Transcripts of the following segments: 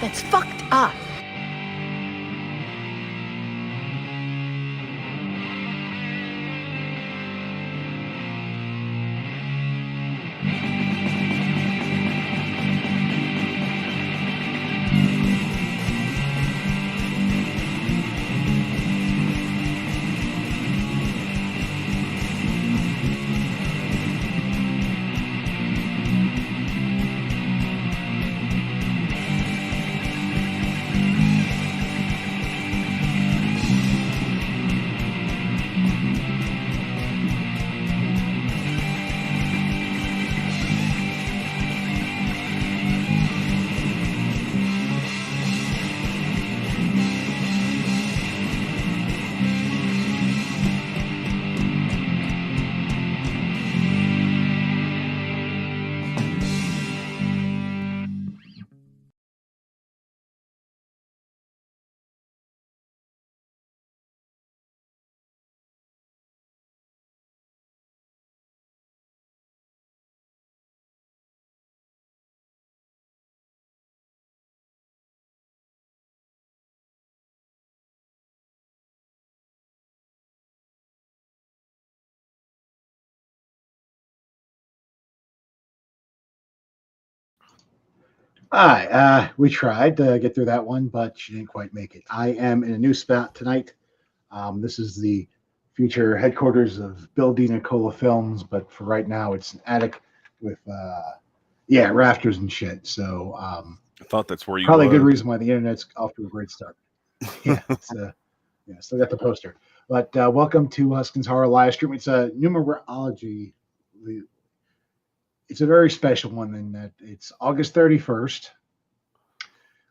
That's fucked up. Hi, we tried to get through that one, but she didn't quite make it. I am in a new spot tonight. This is the future headquarters of Bill D. Nicola Films, but for right now, it's an attic with, yeah, rafters and shit. So I thought that's where you probably a good was. reason why the internet's off to a great start. Yeah, it's yeah, still got the poster. But welcome to Huskins Horror Live Stream. It's a numerology. It's a very special one in that it's August 31st.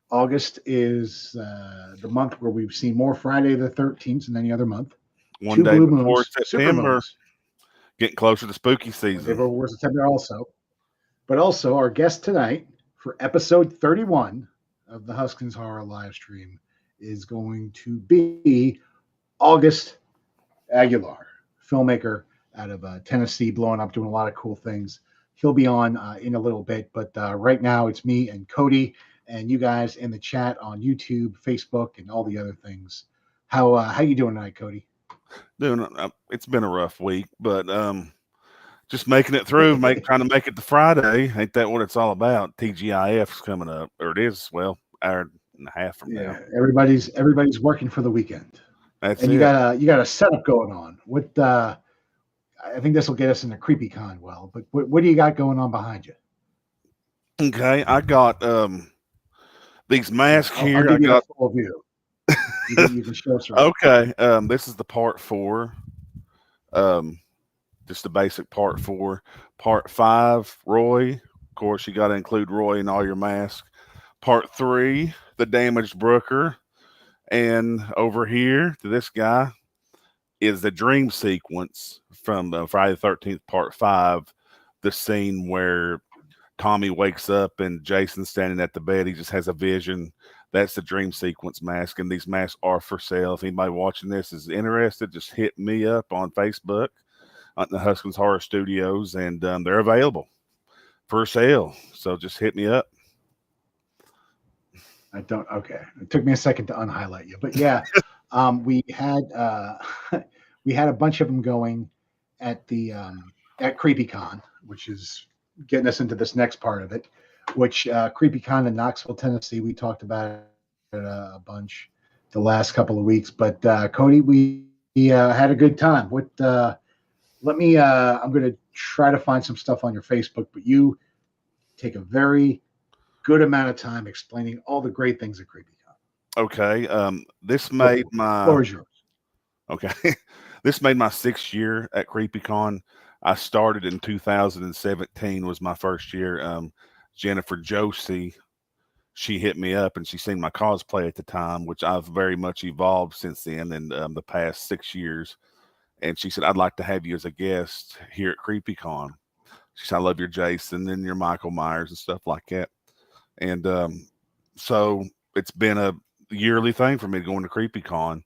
August is the month where we've seen more Friday the 13th than any other month. One Two day blue before moons, super September, moons. getting closer to spooky They season. were September also. But also, our guest tonight for episode 31 of the Huskins Horror live stream is going to be August Aguilar, filmmaker out of Tennessee, blowing up, doing a lot of cool things. He'll be on in a little bit, but right now it's me and Cody and you guys in the chat on YouTube, Facebook, and all the other things. How you doing tonight, Cody? Doing it's been a rough week, but just making it through, trying to make it to Friday. Ain't that what it's all about? TGIF's coming up, or it is. Well, hour and a half from now. Everybody's working for the weekend, That's and it. you got a setup going on. What I think this will get us into CreepyCon well. But what do you got going on behind you? Okay, I got these masks I'll here. I give you got the full view. You can show us around. okay. This is the part 4. Um, just the basic part 4. Part 5, Roy. Of course, you got to include Roy in all your masks. Part 3, the damaged Brooker. And over here to this guy is the dream sequence from Friday the 13th, part 5. The scene where Tommy wakes up and Jason's standing at the bed. He just has a vision. That's the dream sequence mask. And these masks are for sale. If anybody watching this is interested, just hit me up on Facebook on the Huskins Horror Studios, and they're available for sale. So just hit me up. I don't. Okay, it took me a second to unhighlight you, but yeah, we had we had a bunch of them going at the at CreepyCon, which is getting us into this next part of it. Which CreepyCon in Knoxville, Tennessee, we talked about it a bunch the last couple of weeks. But Cody, we had a good time. What? Let me. I'm going to try to find some stuff on your Facebook, but you take a very good amount of time explaining all the great things at CreepyCon. Okay. This made my floor is yours. Okay. This made my 6th year at CreepyCon. I started in 2017 was my first year. Jennifer Josie, she hit me up and she seen my cosplay at the time, which I've very much evolved since then in the past 6 years. And she said, I'd like to have you as a guest here at CreepyCon. She said, I love your Jason and your Michael Myers and stuff like that. And so it's been a yearly thing for me going to CreepyCon.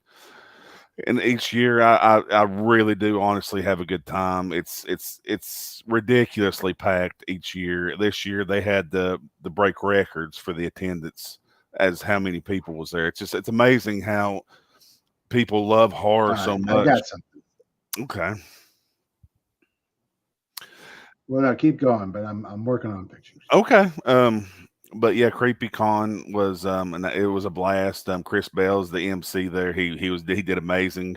And each year I really do honestly have a good time. It's ridiculously packed each year. This year they had the break records for the attendance as how many people was there. It's amazing how people love horror All so right, I much. got something. Okay. Well, no, keep going, but I'm working on pictures. Okay. But yeah, CreepyCon was and it was a blast. Chris Bell's the MC there. He did amazing.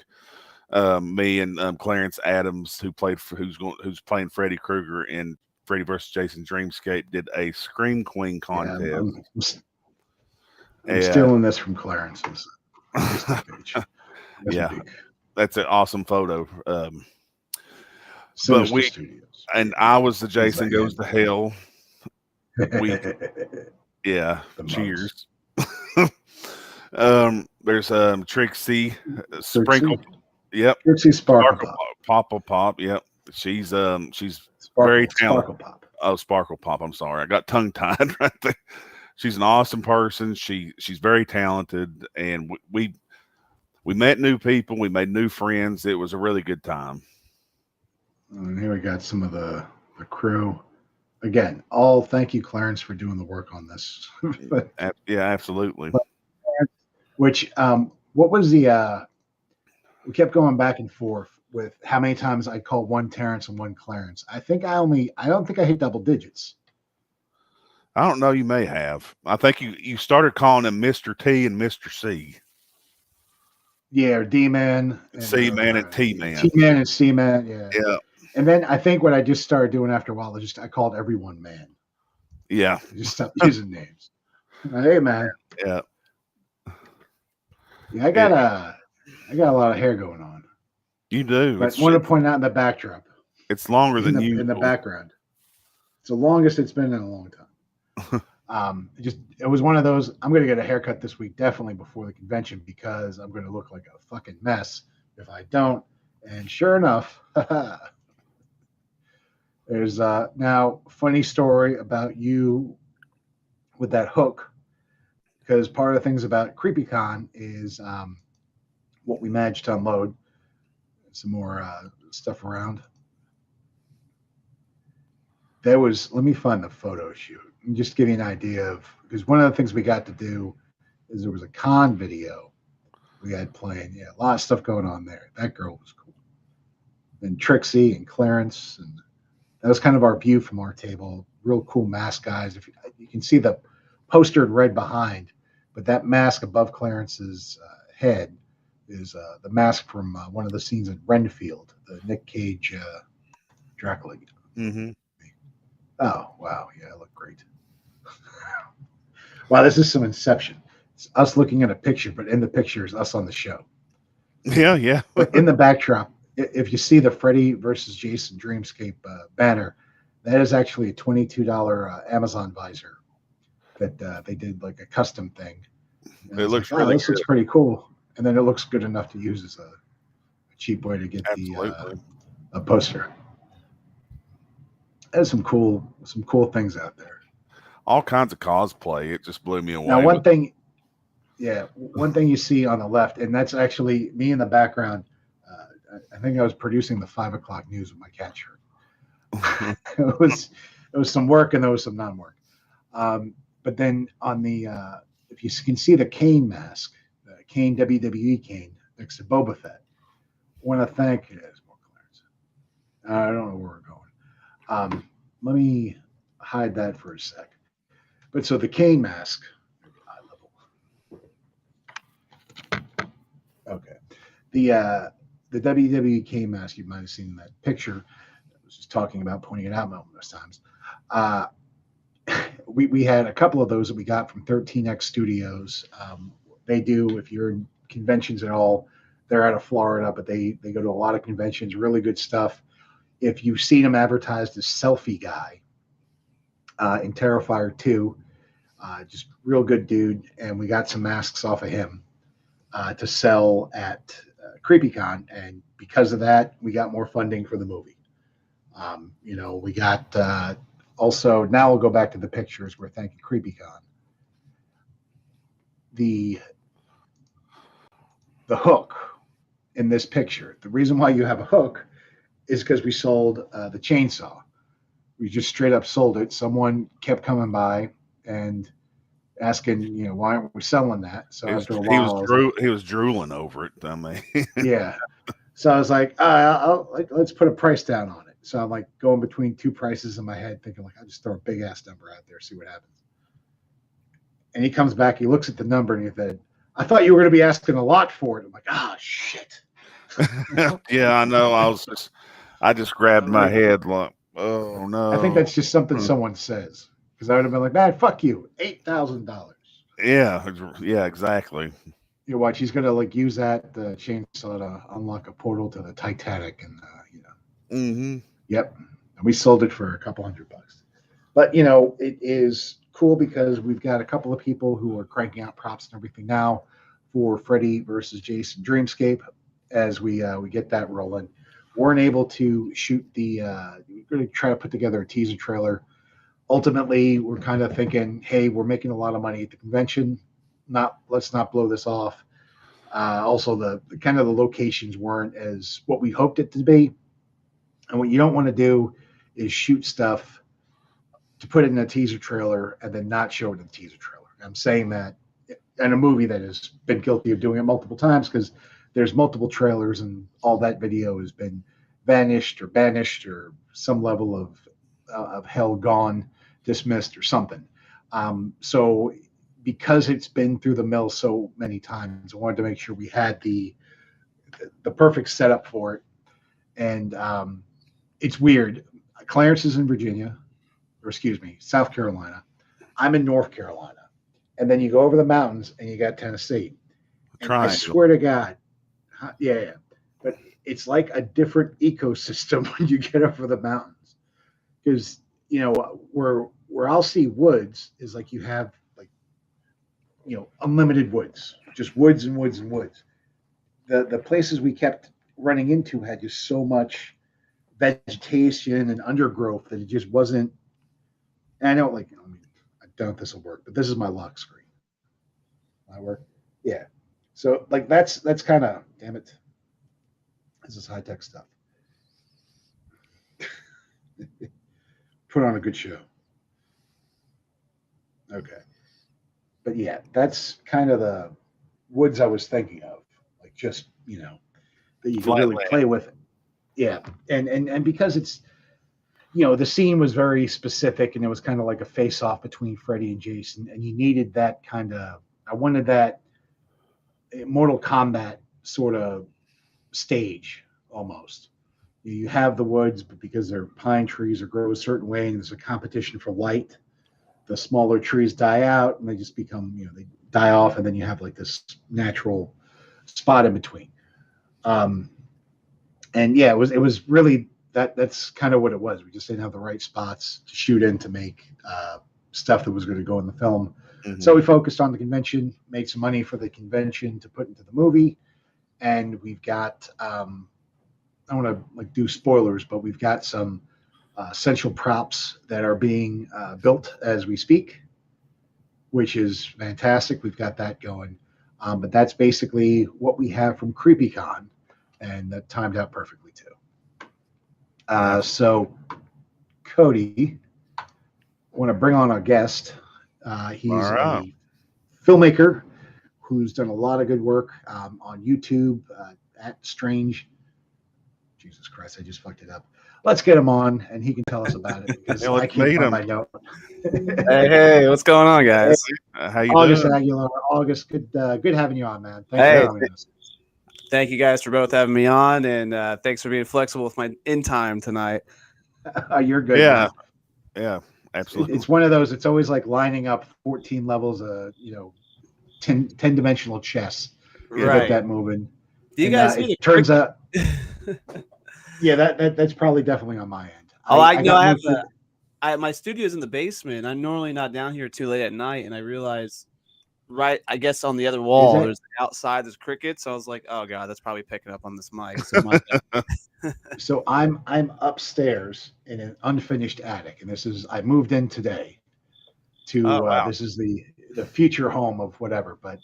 Me and Clarence Adams, who's playing Freddy Krueger in Freddy vs. Jason Dreamscape, did a Scream Queen Yeah, contest. I'm And stealing this from Clarence's Facebook page. That's yeah, big. that's an awesome photo. But Sinister Studios. I was the It's Jason like, Goes to Hell week. the Yeah, mugs. cheers. There's Trixie Sprinkle. Trixie. Yep. Trixie Sparkle Sparkle Pop. Pop. Yep. She's very talented. Sparkle Pop. Oh, Sparkle Pop. I'm sorry. I got tongue tied right there. She's an awesome person. She's very talented, and we met new people. We made new friends. It was a really good time. And here we got some of the crew. Again, all thank you, Clarence, for doing the work on this. Yeah, absolutely. Which what was the we kept going back and forth with how many times I called one Terrence and one Clarence. I don't think I hit double digits. I don't know. You may have. I think you started calling him Mr. T and Mr. C. Yeah, or D Man and C Man and T Man. T Man and C Man. Yeah. Yeah. And then I think what I just started doing after a while, I called everyone man. Yeah. I just stopped using names. Hey man. Yeah. Yeah, I got a lot of hair going on. You do. But I want to point out in the backdrop. It's longer than in the background. It's the longest it's been in a long time. It was one of those. I'm going to get a haircut this week, definitely before the convention, because I'm going to look like a fucking mess if I don't. And sure enough, there's now funny story about you with that hook, because part of the things about CreepyCon is what we managed to unload. Some more stuff around. Let me find the photo shoot and just give you an idea of, because one of the things we got to do is there was a con video we had playing. Yeah, a lot of stuff going on there. That girl was cool. And Trixie and Clarence, and that was kind of our view from our table. Real cool mask guys. If you can see the poster in red behind, but that mask above Clarence's head is the mask from one of the scenes in Renfield, the Nick Cage Dracula. Mm-hmm. Oh, wow. Yeah, I look great. Wow, this is some Inception. It's us looking at a picture, but in the picture is us on the show. Yeah. But in the backdrop, if you see the Freddy versus Jason Dreamscape banner, that is actually a $22 Amazon visor that they did like a custom thing. And It looks really this good. looks pretty cool. And then it looks good enough to use as a cheap way to get a poster. There's some cool things out there. All kinds of cosplay. It just blew me away. Now, one thing you see on the left, and that's actually me in the background. I think I was producing the 5 o'clock news with my cat shirt. it was some work and there was some non-work. But then on the if you can see the Kane mask, the Kane WWE Kane next to Boba Fett. I want to thank more Clarence. I don't know where we're going. Let me hide that for a sec. But so the Kane mask, eye level. Okay. The WWE Kane mask you might have seen in that picture. I was just talking about pointing it out numerous times. We had a couple of those that we got from 13X Studios. They do, if you're in conventions at all, they're out of Florida, but they go to a lot of conventions, really good stuff. If you've seen him advertised as Selfie Guy in Terrifier 2, just real good dude. And we got some masks off of him to sell at CreepyCon. And because of that, we got more funding for the movie. We got also, now we'll go back to the pictures. We're thanking CreepyCon. The hook in this picture, the reason why you have a hook is because we sold the chainsaw. We just straight up sold it. Someone kept coming by, and asking, why aren't we selling that? So He was after a while, I was like, he was drooling over it. I mean, yeah. So I was like, let's put a price down on it. So I'm like going between two prices in my head, thinking like, I'll just throw a big ass number out there, see what happens. And he comes back, he looks at the number, and he said, I thought you were going to be asking a lot for it. I'm like, shit. yeah, I know. I just grabbed my Like, head like, oh I think no. that's just something someone says, because I would have been like, man, fuck you, $8,000. Yeah, exactly. You watch, he's gonna like use that chainsaw to unlock a portal to the Titanic, and Mm-hmm. yep. And we sold it for a couple $100. But it is cool because we've got a couple of people who are cranking out props and everything now for Freddy versus Jason Dreamscape. As we get that rolling, weren't able to shoot we're going to try to put together a teaser trailer. Ultimately, we're kind of thinking, hey, we're making a lot of money at the convention. Let's not blow this off. Also, the kind of the locations weren't as what we hoped it to be. And what you don't want to do is shoot stuff to put it in a teaser trailer and then not show it in the teaser trailer. I'm saying that in a movie that has been guilty of doing it multiple times, because there's multiple trailers and all that video has been vanished or banished or some level of hell gone, dismissed or something. So because it's been through the mill so many times, I wanted to make sure we had the perfect setup for it. And it's weird. Clarence is in Virginia, or excuse me, South Carolina. I'm in North Carolina. And then you go over the mountains and you got Tennessee. And I Triangle. swear to God, yeah. But it's like a different ecosystem when you get over the mountains. Because, where I'll see woods is like you have like, unlimited woods, just woods and woods and woods. The places we kept running into had just so much vegetation and undergrowth that it just wasn't. And I know, like, I doubt this will work, but this is my lock screen. My work, yeah. So, like, that's kind of, damn it. This is high tech stuff. Put on a good show. Okay, but yeah, that's kind of the woods I was thinking of, like just that you could really play with it. Yeah, and because it's the scene was very specific, and it was kind of like a face off between Freddy and Jason, and you needed that kind of. I wanted that Mortal Kombat sort of stage almost. You have the woods, but because they're pine trees or grow a certain way, and there's a competition for light, the smaller trees die out and they just become, they die off, and then you have like this natural spot in between. Um, and yeah, it was really that's kind of what it was. We just didn't have the right spots to shoot in to make stuff that was going to go in the film. Mm-hmm. So we focused on the convention, made some money for the convention to put into the movie, and we've got I don't want to like do spoilers, but we've got some essential props that are being built as we speak, which is fantastic. We've got that going. But that's basically what we have from CreepyCon, and that timed out perfectly too. So, Cody, I want to bring on our guest. He's a filmmaker who's done a lot of good work on YouTube at Strange. Jesus Christ, I just fucked it up. Let's get him on, and he can tell us about it, because I can't find my note. Hey, what's going on, guys? How you August doing? Aguilar. August, good having you on, man. Thanks for joining us. Thank you guys for both having me on, and thanks for being flexible with my in time tonight. You're good. Yeah, man. Yeah, absolutely. It's one of those. It's always like lining up 14 levels of 10-dimensional chess. Right. Get that moving. Do you guys? It turns out. Yeah, that's probably definitely on my end. I have my studio's in the basement. I'm normally not down here too late at night, and I realized right, I guess on the other wall, there's outside, there's crickets. So I was like, oh god, that's probably picking up on this mic. So, so I'm upstairs in an unfinished attic, and I moved in today to this is the future home of whatever, but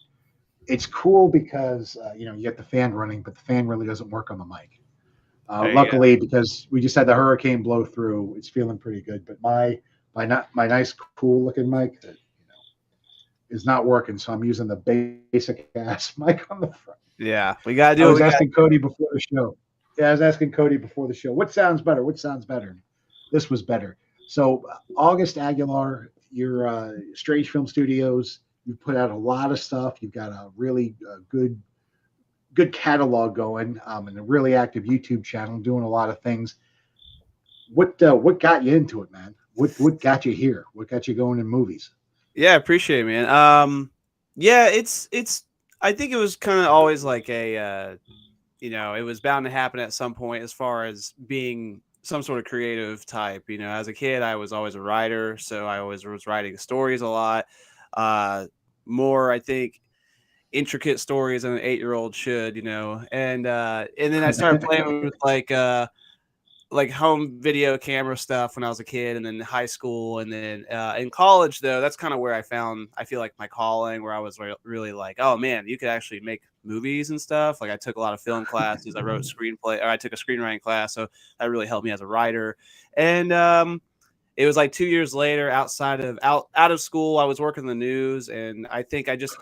it's cool because you get the fan running, but the fan really doesn't work on the mic. Luckily, because we just had the hurricane blow through, it's feeling pretty good. But my nice, cool looking mic, is not working, so I'm using the basic ass mic on the front. Yeah, we gotta I do. was asking Cody before the show. Yeah, I was asking Cody before the show. What sounds better? What sounds better? This was better. So August Aguilar, your Strange Film Studios. You've put out a lot of stuff. You've got a really good catalog going, and a really active YouTube channel, doing a lot of things. What got you into it, man? What got you here? What got you going in movies? Yeah, I appreciate it, man. Yeah, it's. I think it was kind of always like a, it was bound to happen at some point as far as being some sort of creative type. As a kid, I was always a writer, so I always was writing stories a lot. Uh, More, I think, intricate stories than an 8-year-old should, and then I started playing with like home video camera stuff when I was a kid, and then high school, and then in college though, that's kind of where I feel like my calling, where I was really like, oh man, you could actually make movies and stuff. Like I took a lot of film classes, I wrote screenplay, or I took a screenwriting class, so that really helped me as a writer. And it was like 2 years later, out of school, I was working in the news, and I think I just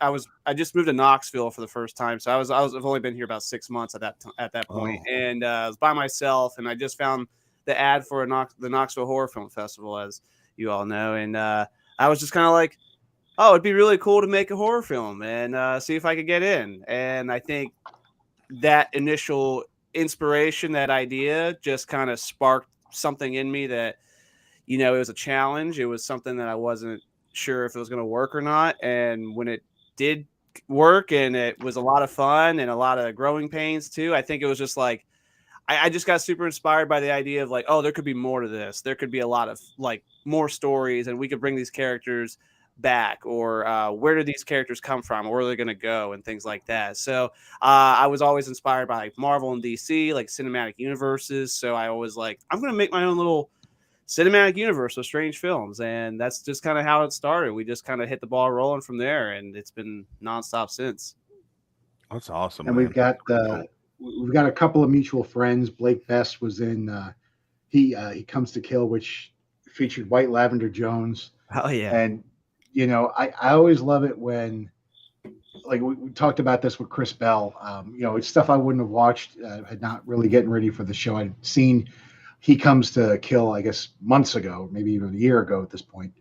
moved to Knoxville for the first time. So I've only been here about 6 months at that point, and I was by myself, and I just found the ad for the Knoxville Horror Film Festival, as you all know, and I was just kind of like, oh, it'd be really cool to make a horror film and see if I could get in. And I think that initial inspiration, that idea, just kind of sparked something in me that it was a challenge. It was something that I wasn't sure if it was going to work or not. And when it did work, and it was a lot of fun and a lot of growing pains too, I think it was just like, I just got super inspired by the idea of like, oh, there could be more to this. There could be a lot of like more stories, and we could bring these characters back, or where did these characters come from, or where are they going to go, and things like that. So I was always inspired by like Marvel and DC, like cinematic universes. So I always like, I'm going to make my own little cinematic universe with strange films, and that's just kind of how it started. We just kind of hit the ball rolling from there, and it's been nonstop since. That's awesome, And man. we've got a couple of mutual friends. Blake Best was in. He Comes to Kill, which featured White Lavender Jones. Oh yeah. And I always love it when, like we talked about this with Chris Bell. It's stuff I wouldn't have watched, had not really getting ready for the show. I'd seen He Comes to Kill, I guess, months ago, maybe even a year ago at this point.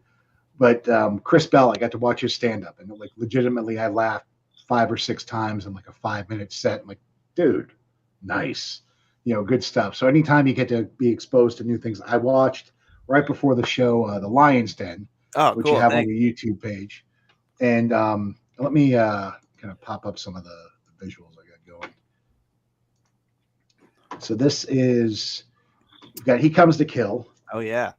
But Chris Bell, I got to watch his stand up, and like legitimately, I laughed 5 or 6 times in like a 5-minute set. I'm like, dude, nice, good stuff. So anytime you get to be exposed to new things, I watched right before the show The Lion's Den, which Cool. you have on your YouTube page. And let me kind of pop up some of the visuals I got going. So this is, got He Comes to Kill. Oh yeah.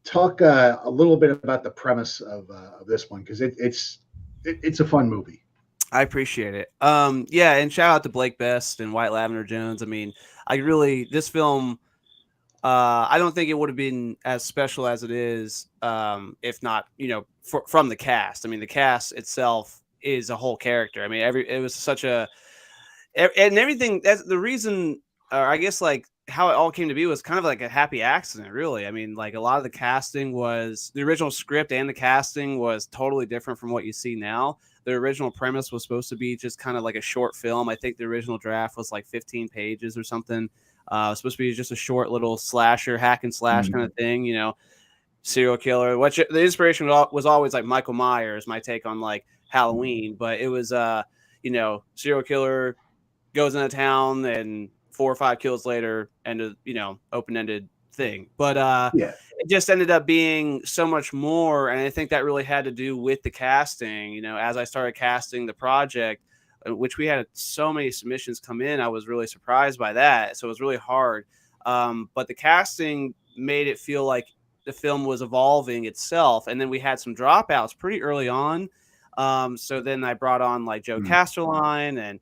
Talk a little bit about the premise of this one, because it's a fun movie. I appreciate it. Yeah, and shout out to Blake Best and White Lavender Jones. I mean, this film, I don't think it would have been as special as it is, if not, from the cast. I mean, the cast itself is a whole character. I mean, it was such a, and everything. That's the reason, or I guess like how it all came to be was kind of like a happy accident, really. I mean, like a lot of the casting was, the original script and the casting was totally different from what you see now. The original premise was supposed to be just kind of like a short film. I think the original draft was like 15 pages or something. Supposed to be just a short little slasher, hack and slash kind of thing, serial killer. Which the inspiration was always like Michael Myers, my take on like Halloween, but it was serial killer goes into town, and 4 or 5 kills later, ended, open-ended thing. But it just ended up being so much more, and I think that really had to do with the casting. As I started casting the project, which we had so many submissions come in, I was really surprised by that. So it was really hard. But the casting made it feel like the film was evolving itself. And then we had some dropouts pretty early on. So then I brought on like Joe Casterline, and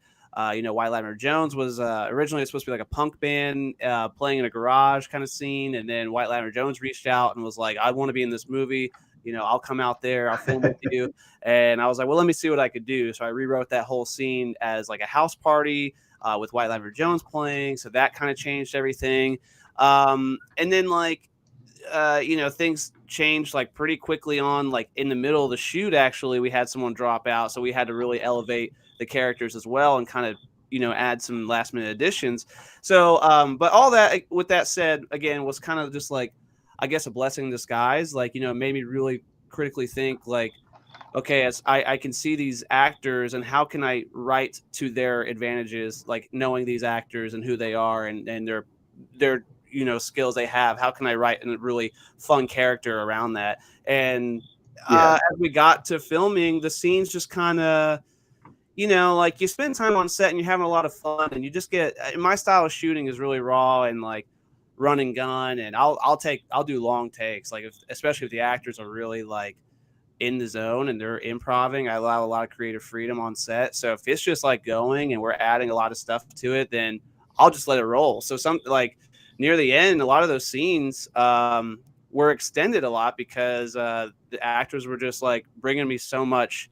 White Lavender Jones was originally supposed to be like a punk band playing in a garage kind of scene. And then White Lavender Jones reached out and was like, I want to be in this movie. I'll come out there, I'll film with you. And I was like, well, let me see what I could do. So I rewrote that whole scene as like a house party with White Lavender Jones playing. So that kind of changed everything. And then like, things changed like pretty quickly on, like in the middle of the shoot. Actually, we had someone drop out, so we had to really elevate the characters as well and kind of add some last minute additions. So, but all that with that said, again, was kind of just like, I guess, a blessing in disguise. Like, it made me really critically think, like, okay, as I can see these actors and how can I write to their advantages, like knowing these actors and who they are and their skills they have. How can I write a really fun character around that? And as we got to filming, the scenes just kind of, like you spend time on set and you're having a lot of fun, and you just get. My style of shooting is really raw and like run and gun, and I'll do long takes, like especially if the actors are really like in the zone and they're improvising. I allow a lot of creative freedom on set. So if it's just like going and we're adding a lot of stuff to it, then I'll just let it roll. So some like near the end, a lot of those scenes were extended a lot because the actors were just like bringing me so much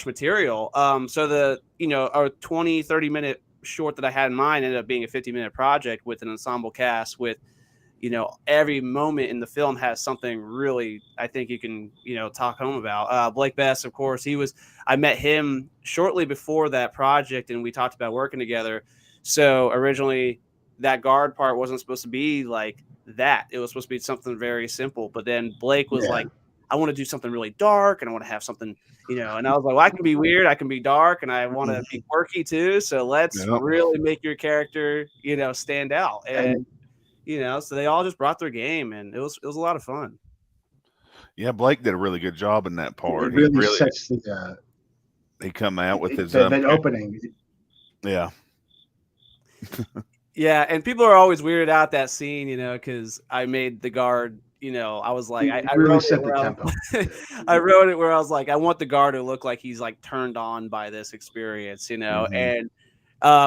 material. So the, our 20-30 minute short that I had in mind ended up being a 50-minute project with an ensemble cast with, every moment in the film has something really, I think you can, talk home about. Blake Best, of course, I met him shortly before that project and we talked about working together. So originally that guard part wasn't supposed to be like that. It was supposed to be something very simple. But then Blake was like, I want to do something really dark and I want to have something, and I was like, well, I can be weird, I can be dark, and I want to be quirky too. So let's really make your character, stand out. And so they all just brought their game, and it was a lot of fun. Yeah, Blake did a really good job in that part. It really sets the he come out with his that opening. Yeah. Yeah, and people are always weirded out that scene, because I made the guard. I was like, I really wrote set the tempo. I wrote it where I was like, I want the guard to look like he's like turned on by this experience, and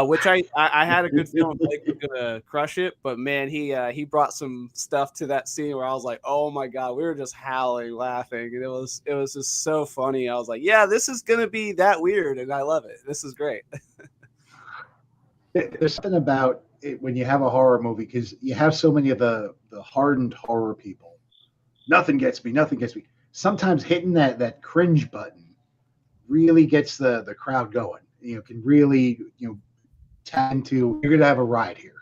which I had a good feeling Blake was gonna crush it, but man, he brought some stuff to that scene where I was like, oh my god, we were just howling, laughing, and it was just so funny. I was like, yeah, this is gonna be that weird, and I love it. This is great. There's something about it when you have a horror movie, because you have so many of the hardened horror people. Nothing gets me. Sometimes hitting that cringe button really gets the crowd going. Can really tap into. You're gonna have a ride here.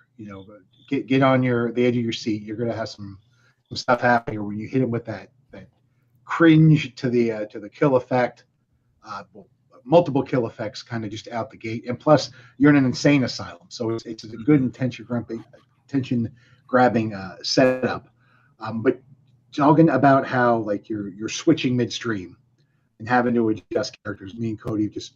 Get on the edge of your seat. You're gonna have some stuff happen here when you hit them with that cringe to the kill effect. Multiple kill effects kind of just out the gate, and plus you're in an insane asylum, so it's a good tension grabbing setup. But talking about how like you're switching midstream and having to adjust characters. Me and Cody have just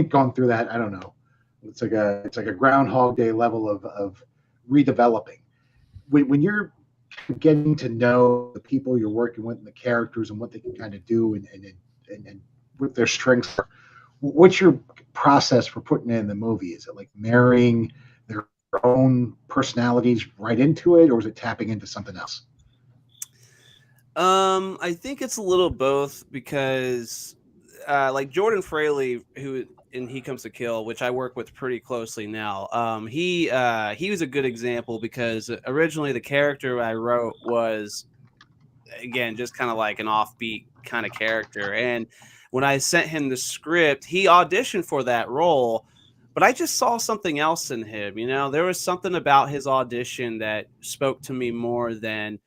gone through that. I don't know. It's like a Groundhog Day level of redeveloping. When you're getting to know the people you're working with and the characters and what they can kind of do and what their strengths are. What's your process for putting it in the movie? Is it like marrying their own personalities right into it, or is it tapping into something else? I think it's a little both because, like Jordan Fraley, who in He Comes to Kill, which I work with pretty closely now. He was a good example because originally the character I wrote was, again, just kind of like an offbeat kind of character, and when I sent him the script, he auditioned for that role, but I just saw something else in him. There was something about his audition that spoke to me more than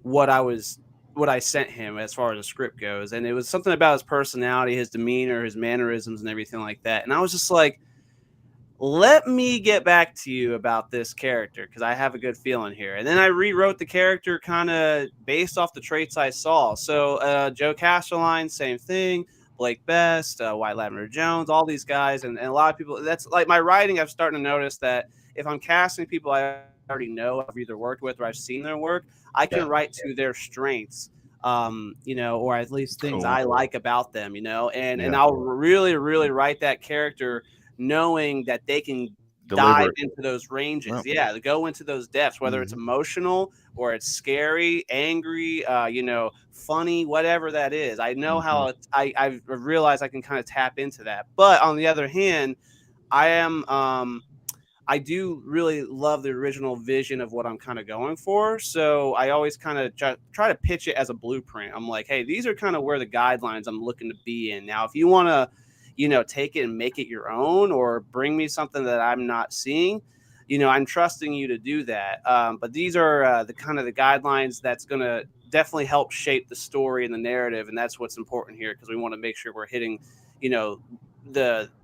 what I sent him as far as the script goes. And it was something about his personality, his demeanor, his mannerisms, and everything like that. And I was just like, let me get back to you about this character because I have a good feeling here. And then I rewrote the character kind of based off the traits I saw. So Joe Casterline, same thing. Blake Best, White Lavender Jones, all these guys, and a lot of people. That's like my writing. I'm starting to notice that if I'm casting people I already know, I've either worked with or I've seen their work, I can write to their strengths, or at least things I like about them, and I'll really, really write that character knowing that they can dive into those ranges. Yeah, go into those depths, whether it's emotional or it's scary, angry, funny, whatever that is. I know how I've realized I can kind of tap into that. But on the other hand, I am I do really love the original vision of what I'm kind of going for. So I always kind of try to pitch it as a blueprint. I'm like, hey, these are kind of where the guidelines I'm looking to be in. Now, if you want to, take it and make it your own or bring me something that I'm not seeing, I'm trusting you to do that. But these are the kind of the guidelines that's going to definitely help shape the story and the narrative. And that's what's important here because we want to make sure we're hitting,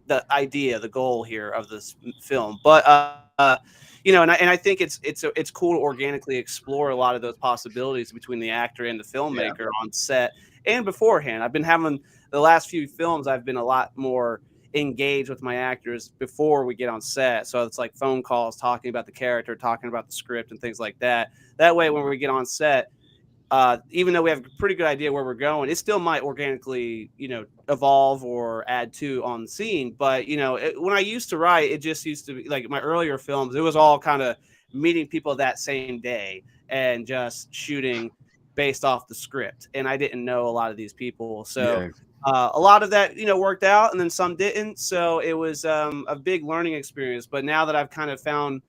the idea, the goal here of this film. But and I think it's cool to organically explore a lot of those possibilities between the actor and the filmmaker on set and beforehand. I've been having the last few films. I've been a lot more engaged with my actors before we get on set. So it's like phone calls, talking about the character, talking about the script, and things like that. That way, when we get on set, even though we have a pretty good idea where we're going, it still might organically, evolve or add to on the scene. But, when I used to write, it just used to be like my earlier films, it was all kind of meeting people that same day and just shooting based off the script. And I didn't know a lot of these people. So a lot of that, worked out and then some didn't. So it was a big learning experience. But now that I've kind of found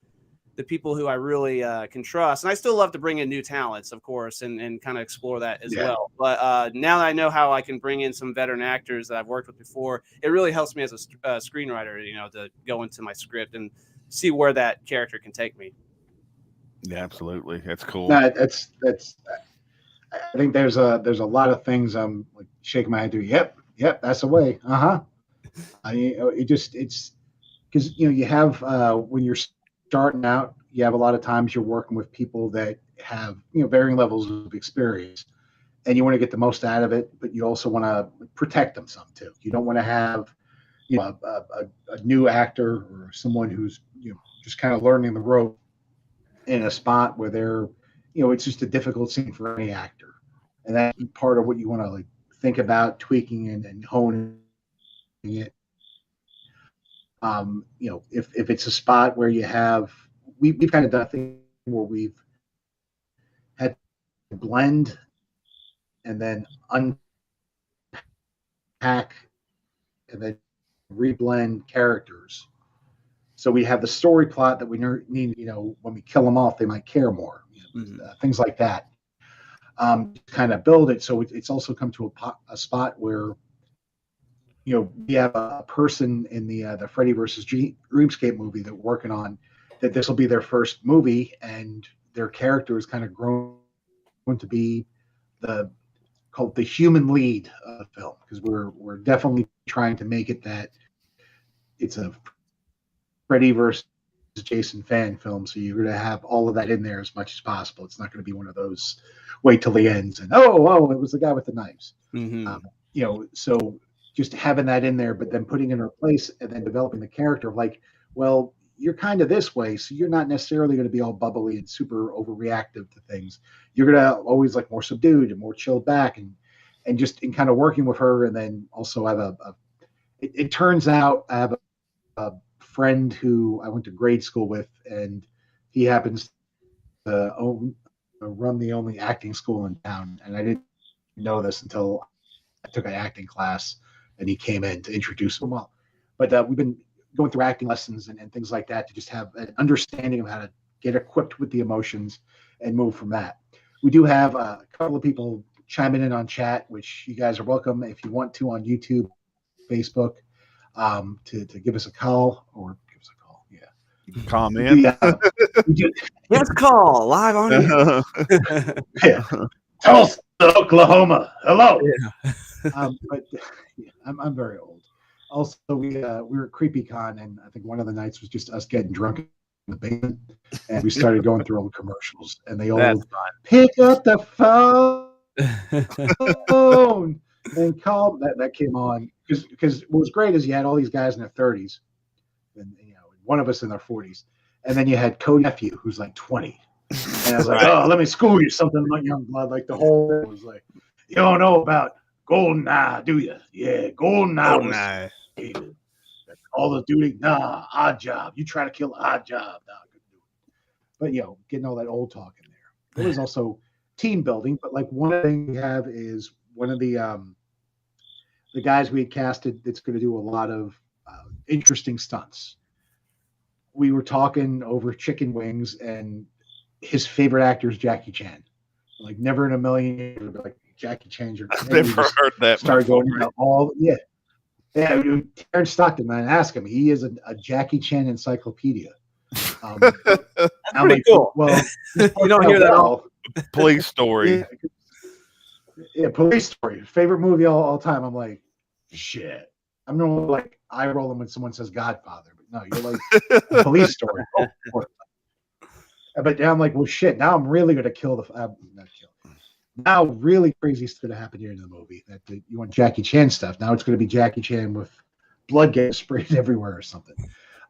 the people who I really can trust. And I still love to bring in new talents, of course, and kind of explore that as well. But now that I know how I can bring in some veteran actors that I've worked with before, it really helps me as a screenwriter, to go into my script and see where that character can take me. Yeah, absolutely. That's cool. No, that's. I think there's a lot of things I'm like shaking my head to. Yep, that's the way. It's because you have when you're starting out, you have a lot of times you're working with people that have varying levels of experience, and you want to get the most out of it, but you also want to protect them some too. You don't want to have a new actor or someone who's just kind of learning the rope in a spot where they're it's just a difficult scene for any actor, and that's part of what you want to like think about tweaking and honing it. If it's a spot where you have, we've kind of done a thing where we've had to blend and then unpack and then reblend characters. So we have the story plot that we need, when we kill them off, they might care more, things like that. Kind of build it. So it's also come to a spot where we have a person in the Freddy versus Dreamscape movie that we're working on, that this will be their first movie, and their character is kind of grown to be called the human lead of the film, because we're definitely trying to make it that it's a Freddy versus Jason fan film. So you're going to have all of that in there as much as possible. It's not going to be one of those wait till the ends and oh, it was the guy with the knives. So just having that in there, but then putting it in her place and then developing the character of like, well, you're kind of this way, so you're not necessarily going to be all bubbly and super overreactive to things. You're going to always like more subdued and more chilled back, and just in kind of working with her. And then also have it turns out I have a friend who I went to grade school with, and he happens to run the only acting school in town. And I didn't know this until I took an acting class, and he came in to introduce him. Well, but we've been going through acting lessons and things like that to just have an understanding of how to get equipped with the emotions and move from that. We do have a couple of people chiming in on chat, which you guys are welcome if you want to on YouTube, Facebook, to give us a call or give us a call. Yeah. Comment. Give us a call live on here. Yeah. Tulsa, Oklahoma. Hello. Yeah. But yeah, I'm very old. Also, we were at CreepyCon, and I think one of the nights was just us getting drunk in the basement, and we started going through old commercials, and they old pick up the phone and call. That came on because what was great is you had all these guys in their 30s, and one of us in their 40s, and then you had Cody Nephew who's like 20, and I was like, oh, let me school you something like young blood. Like the whole thing was like, you don't know about GoldenEye, do you? Yeah, GoldenEye. All the duty, nah, Odd Job. You try to kill Odd Job, nah, couldn't do it. But getting all that old talk in there. It was also team building. But like one thing we have is one of the guys we had casted that's going to do a lot of interesting stunts. we were talking over chicken wings, and his favorite actor is Jackie Chan. Like, never in a million years, like, Jackie Chan's your. I've never heard that started before. going into yeah. Terrence Stockton, man, ask him. He is a Jackie Chan encyclopedia. That's I'm pretty like, cool. well, You don't hear that all. Police Story. Yeah, Police Story, favorite movie all time. I'm like, shit. I'm normally like eye rolling when someone says Godfather, but no, you're like Police Story. But now I'm like, well, shit. Now I'm really gonna kill the not kill. Now, really crazy is going to happen here in the movie. That you want Jackie Chan stuff. Now it's going to be Jackie Chan with blood getting sprayed everywhere or something.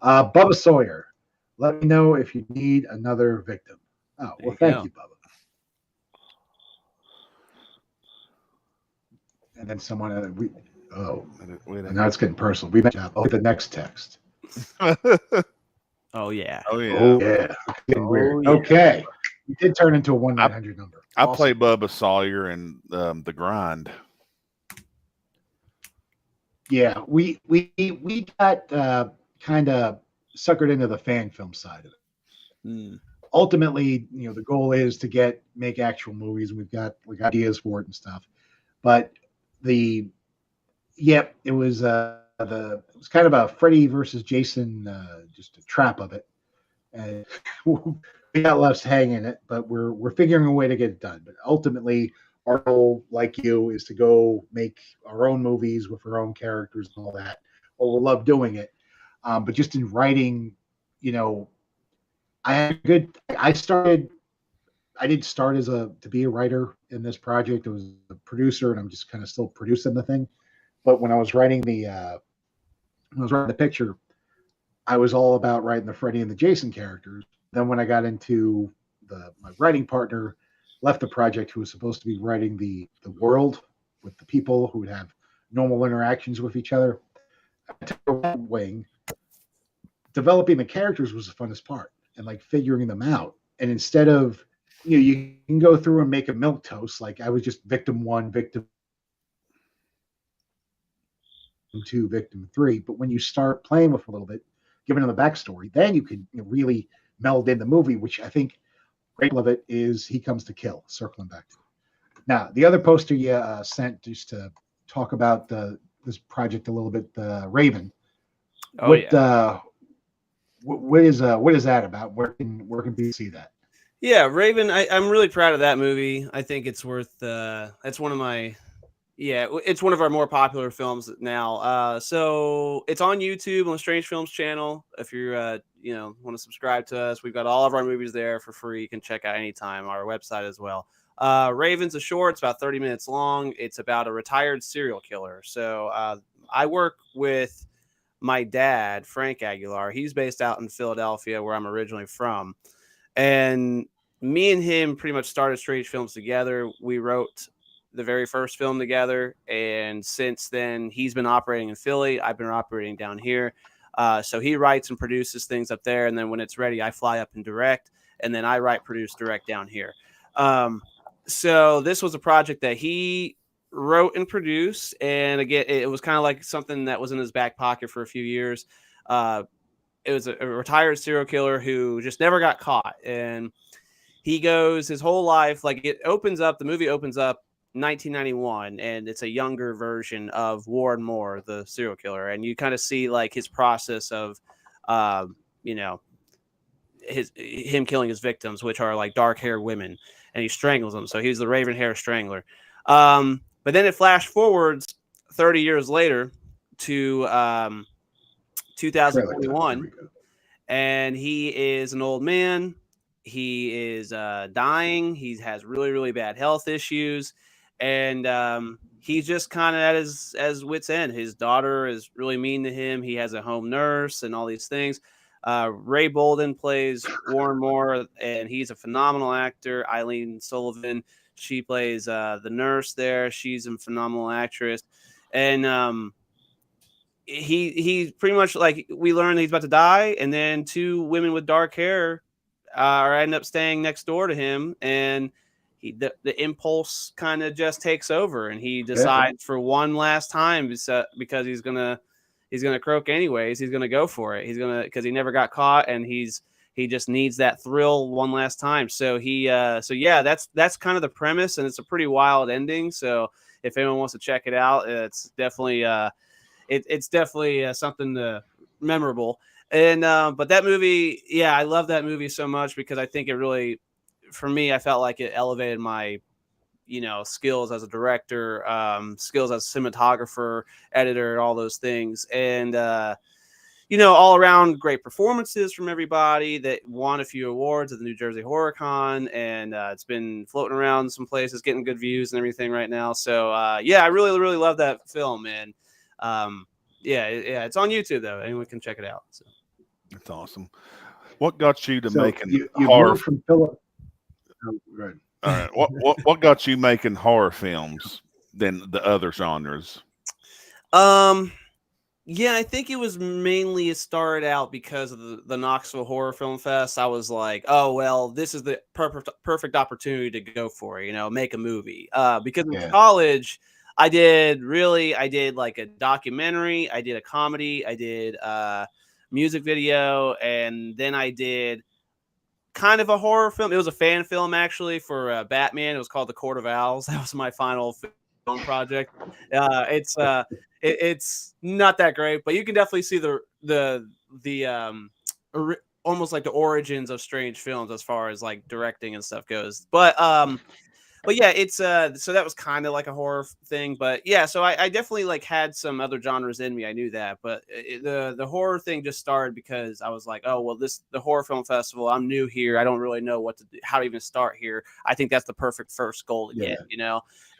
Bubba Sawyer, let me know if you need another victim. Oh, well, thank you, Bubba. And then someone, now it's getting personal. We've got the next text. Oh yeah. Oh yeah. Oh yeah. It's getting weird. Yeah. Okay. We did turn into a 1-900 number. I play Bubba Sawyer in The Grind. Yeah, we got kind of suckered into the fan film side of it. Ultimately, the goal is to make actual movies, and we've got ideas for it and stuff. But it was kind of a Freddy versus Jason, just a trap of it. And we got left hanging it, but we're figuring a way to get it done. But ultimately, our goal, like you, is to go make our own movies with our own characters and all that. Or we'll love doing it. But just in writing, I didn't start to be a writer in this project. I was a producer, and I'm just kind of still producing the thing. But when I was writing the picture, I was all about writing the Freddy and the Jason characters. Then when I got into my writing partner left the project, who was supposed to be writing the world with the people who would have normal interactions with each other, I took a wing. Developing the characters was the funnest part, and like figuring them out. And instead of, you can go through and make a milquetoast, like I was just victim 1, victim 2, victim 3. But when you start playing with a little bit, giving them the backstory, then you can really meld in the movie, which I think great of it is He Comes to Kill, circling back to it. Now, the other poster you sent, just to talk about this project a little bit, Raven. What is that about? Where can people see that? Yeah, Raven. I'm really proud of that movie. I think it's worth. It's one of my. Yeah, it's one of our more popular films now. So it's on YouTube on the Strange Films channel. If you're, want to subscribe to us, we've got all of our movies there for free. You can check out anytime. Our website as well. Raven's a short. It's about 30 minutes long. It's about a retired serial killer. So I work with my dad, Frank Aguilar. He's based out in Philadelphia, where I'm originally from. And me and him pretty much started Strange Films together. We wrote the very first film together, and since then he's been operating in Philly. I've been operating down here. So he writes and produces things up there, and then when it's ready, I fly up and direct, and then I write, produce, direct down here. So this was a project that he wrote and produced, and again, it was kind of like something that was in his back pocket for a few years. It was a retired serial killer who just never got caught, and he goes his whole life, like the movie opens up 1991, and it's a younger version of Warren Moore, the serial killer, and you kind of see like his process of him killing his victims, which are like dark-haired women, and he strangles them. So he's the Raven Hair Strangler. But then it flash forwards 30 years later to 2021, and he is an old man. He is dying. He has really, really bad health issues, and he's just kind of at his wit's end. His daughter is really mean to him. He has a home nurse and all these things. Ray Bolden plays Warren Moore, and he's a phenomenal actor. Eileen Sullivan, she plays the nurse there. She's a phenomenal actress, and he pretty much, like, we learn that he's about to die, and then two women with dark hair end up staying next door to him, and the impulse kind of just takes over, and he decides for one last time, because he's gonna gonna croak anyways. He's gonna go for it. He's gonna, because he never got caught, and he just needs that thrill one last time. So yeah, that's kind of the premise, and it's a pretty wild ending. So if anyone wants to check it out, it's definitely it's definitely something memorable. And but that movie, yeah, I love that movie so much because I think it really, for me, I felt like it elevated my skills as a director, skills as a cinematographer, editor, all those things. And all around great performances from everybody that won a few awards at the New Jersey Horror Con, and it's been floating around some places, getting good views and everything right now. So yeah, I really, really love that film, and yeah, it's on YouTube though. Anyone can check it out. So That's awesome. What got you to So making you horror? moved from Philip. Oh, right. All right. What got you making horror films than the other genres? Yeah, I think it was mainly, it started out because of the Knoxville Horror Film Fest. I was like, oh, well, this is the perfect opportunity to go for it, make a movie. Because in college, I did like a documentary, I did a comedy, I did music video, and then I did kind of a horror film. It was a fan film, actually, for Batman. It was called The Court of Owls. That was my final film project. It's not that great, but you can definitely see almost like the origins of strange films as far as like directing and stuff goes. But yeah, it's so that was kind of like a horror thing. But yeah, so I definitely like had some other genres in me. I knew that, but the horror thing just started because I was like, oh well, the horror film festival. I'm new here. I don't really know what to do, how to even start here. I think that's the perfect first goal to get,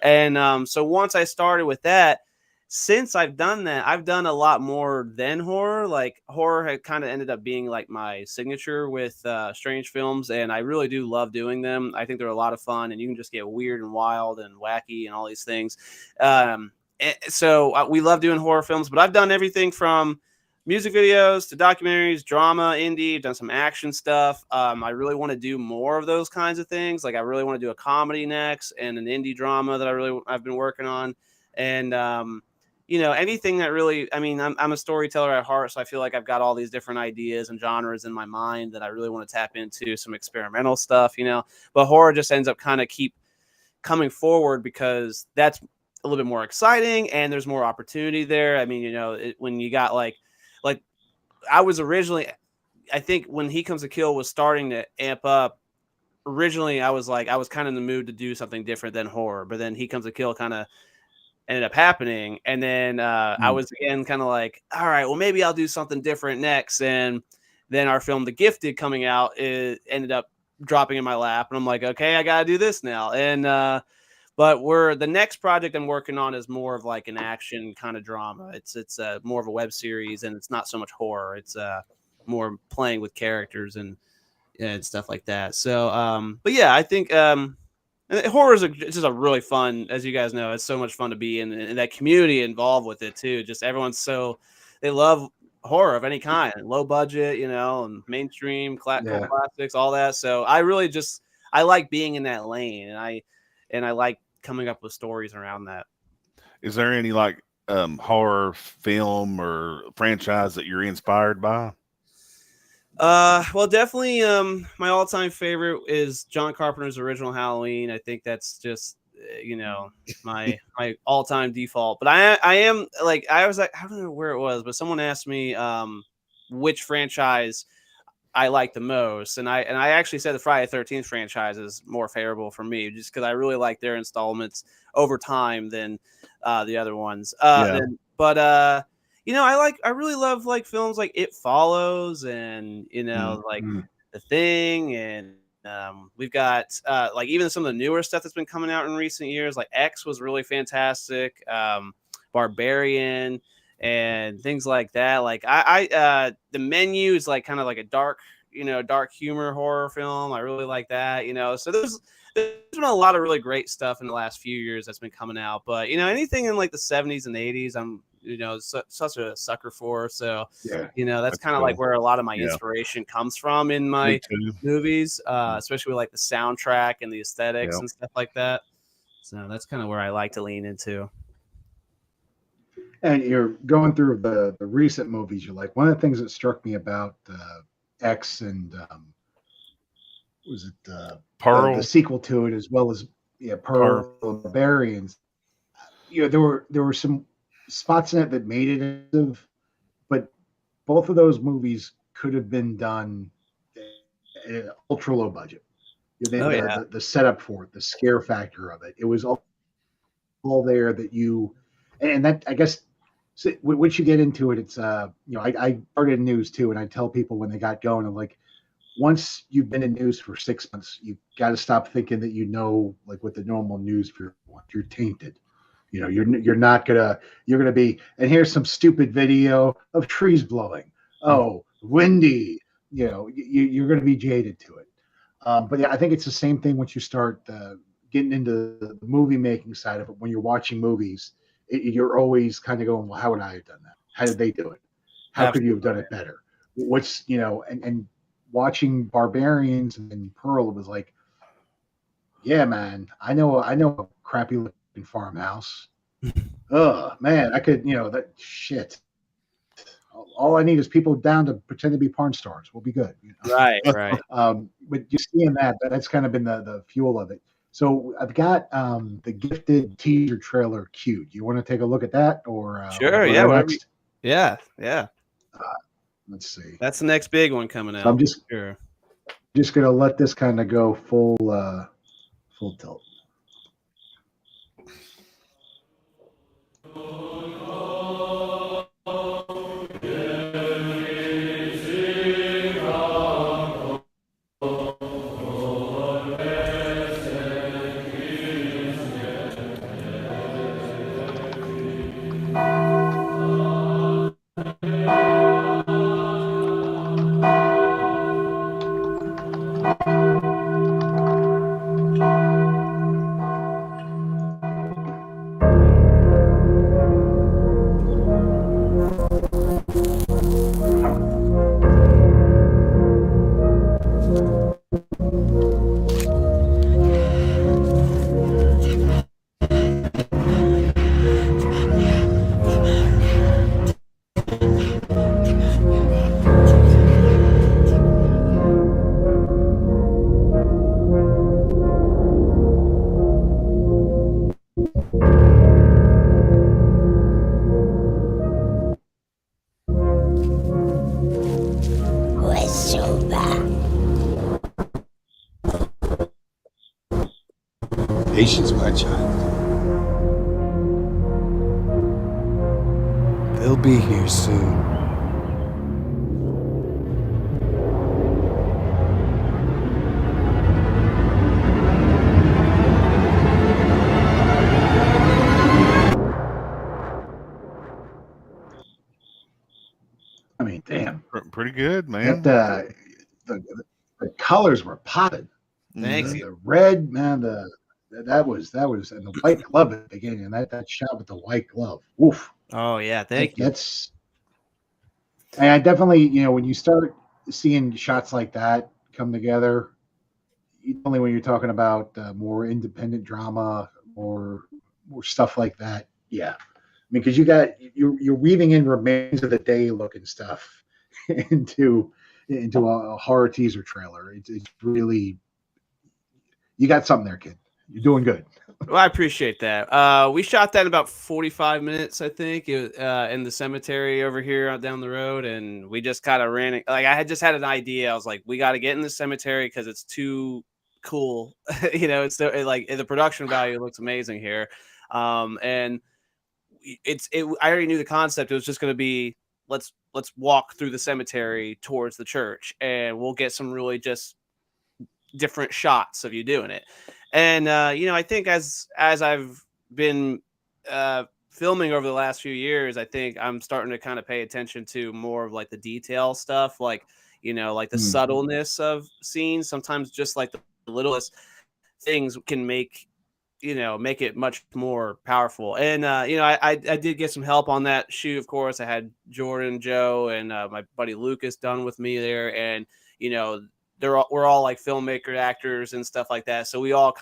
And so once I started with that, since I've done that, I've done a lot more than horror. Like horror had kind of ended up being like my signature with strange films, and I really do love doing them. I think they're a lot of fun, and you can just get weird and wild and wacky and all these things. So we love doing horror films, but I've done everything from music videos to documentaries, drama, indie. I've done some action stuff. I really want to do more of those kinds of things. Like I really want to do a comedy next and an indie drama that I've been working on, and anything that really, I mean, I'm a storyteller at heart, so I feel like I've got all these different ideas and genres in my mind that I really want to tap into, some experimental stuff, but horror just ends up kind of keep coming forward because that's a little bit more exciting and there's more opportunity there. I mean, when you got like I was originally, I think when He Comes to Kill was starting to amp up, originally I was kind of in the mood to do something different than horror, but then He Comes to Kill kind of ended up happening, and then I was again kind of like, all right, well maybe I'll do something different next. And then our film The Gifted coming out, it ended up dropping in my lap, and I'm like, okay, I gotta do this now. And but the next project I'm working on is more of like an action kind of drama. It's more of a web series, and it's not so much horror. It's more playing with characters and stuff like that. So but yeah, I think and horror is just a really fun, as you guys know, it's so much fun to be in, and that community involved with it too. Just everyone's they love horror of any kind, low budget, and mainstream cult classics, all that. So I like being in that lane, and I like coming up with stories around that. Is there any like horror film or franchise that you're inspired by? Well, definitely, my all-time favorite is John Carpenter's original Halloween. I think that's just, my all-time default. But I am like, I was like, I don't know where it was, but someone asked me, which franchise I like the most, and I actually said the Friday the 13th franchise is more favorable for me, just because I really like their installments over time than the other ones. I really love like films like It Follows, and like The Thing, and we've got like even some of the newer stuff that's been coming out in recent years. Like X was really fantastic, Barbarian, and things like that. Like The Menu is like kind of like a dark humor horror film. I really like that. So there's been a lot of really great stuff in the last few years that's been coming out. But anything in like the 70s and 80s, I'm such a sucker for. So that's kind of like where a lot of my inspiration comes from in my movies, especially with like the soundtrack and the aesthetics and stuff like that. So that's kind of where I like to lean into. and you're going through the recent movies, you're like, one of the things that struck me about X and was it Pearl. the sequel to it, as well as Pearl and Barbarians. There were some spots in it that made it effective, but both of those movies could have been done at an ultra low budget. The setup for it, the scare factor of it, it was all there that you, and that I guess. So once you get into it, it's I started in news too, and I tell people when they got going, I'm like, once you've been in news for 6 months, you got to stop thinking that like what the normal news for you're tainted. You're not gonna you're gonna be, and here's some stupid video of trees blowing. Oh, windy. You're gonna be jaded to it. But yeah, I think it's the same thing once you start getting into the movie making side of it. When you're watching movies, you're always kind of going, well, how would I have done that? How did they do it? How could you have done it better? What's and watching Barbarians and Pearl, it was like, yeah, man, I know a crappy looking farmhouse. Oh man, I could, that shit. All I need is people down to pretend to be porn stars. We'll be good. Right. But just seeing that's kind of been the fuel of it. So I've got the Gifted teaser trailer queued. You want to take a look at that, or sure? Yeah. next? Yeah. Let's see. That's the next big one coming out. So I'm just sure. gonna let this kind of go full tilt. Patience, my child. They'll be here soon. I mean, damn. Pretty good, man. The colors were popping. Thanks. The red, man, that was, and the white glove at the beginning, and that shot with the white glove. Oof. Oh yeah, thank you. And I definitely, when you start seeing shots like that come together, only when you're talking about more independent drama or more stuff like that. Yeah. I mean, because you're weaving in remains of the day looking stuff into a horror teaser trailer. It's really, you got something there, kid. You're doing good. Well, I appreciate that. We shot that in about 45 minutes, I think, in the cemetery over here out down the road, and we just kind of ran it. Like I had just had an idea. I was like, we got to get in the cemetery because it's too cool. It's like the production value looks amazing here, and I already knew the concept. It was just going to be let's walk through the cemetery towards the church, and we'll get some really just different shots of you doing it. And I think as I've been filming over the last few years, I think I'm starting to kind of pay attention to more of like the detail stuff, like like the subtleness of scenes. Sometimes just like the littlest things can make it much more powerful. And I did get some help on that shoot. Of course, I had Jordan, Joe, and my buddy Lucas done with me there, and we're all like filmmaker actors and stuff like that. So we all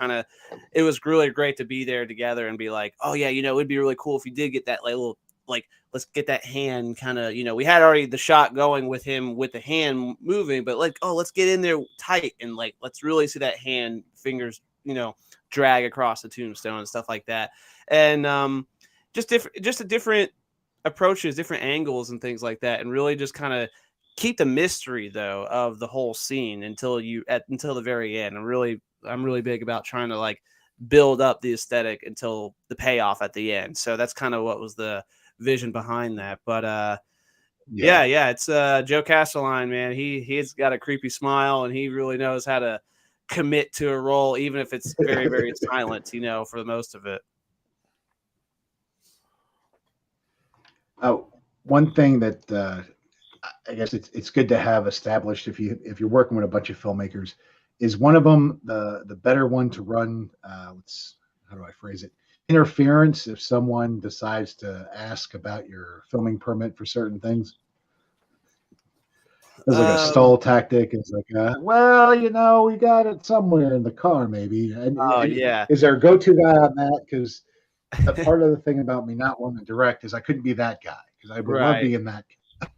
it was really great to be there together and be like, oh yeah, it'd be really cool if you did get that like little like, let's get that hand kind of, you know, we had already the shot going with him with the hand moving, but like, oh, let's get in there tight and like, let's really see that hand fingers, you know, drag across the tombstone and stuff like that. And just a different approaches, different angles and things like that, and really just kind of keep the mystery though of the whole scene until the very end. I'm really big about trying to like build up the aesthetic until the payoff at the end. So that's kind of what was the vision behind that. But yeah, it's Joe Castelline, man. He's got a creepy smile and he really knows how to commit to a role, even if it's very, very silent, you know, for the most of it. Oh, one thing that I guess it's good to have established if you're working with a bunch of filmmakers is one of them the better one to run. How do I phrase it? Interference if someone decides to ask about your filming permit for certain things. There's like a stall tactic. It's like, well, you know, we got it somewhere in the car, maybe. And Yeah. is there a go-to guy on that? Because a part of the thing about me not wanting to direct is I couldn't be that guy because I would love being that guy.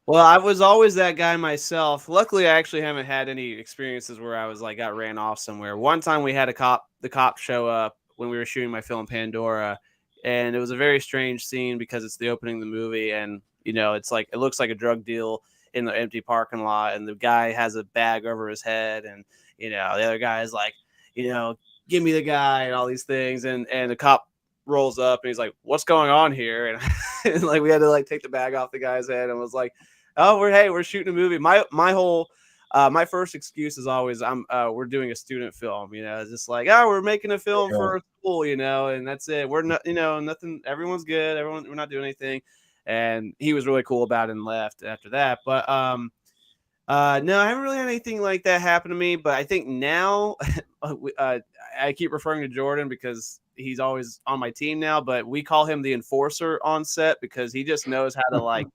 Well, I was always that guy myself. Luckily, I actually haven't had any experiences where I was like got ran off somewhere. One time we had the cop show up when we were shooting my film Pandora, and it was a very strange scene because it's the opening of the movie, and you know, it's like it looks like a drug deal in the empty parking lot, and the guy has a bag over his head, and you know, the other guy is like, you know, give me the guy and all these things, and the cop rolls up and he's like, what's going on here? And, and like we had to like take the bag off the guy's head and was like, oh, we're shooting a movie. My whole my first excuse is always we're doing a student film, you know. It's just like, oh, we're making a film for a school, you know, and that's it. We're not, you know, nothing, everyone's good, we're not doing anything. And he was really cool about it and left after that. But no, I haven't really had anything like that happen to me. But I think now I keep referring to Jordan because he's always on my team now. But we call him the enforcer on set because he just knows how to like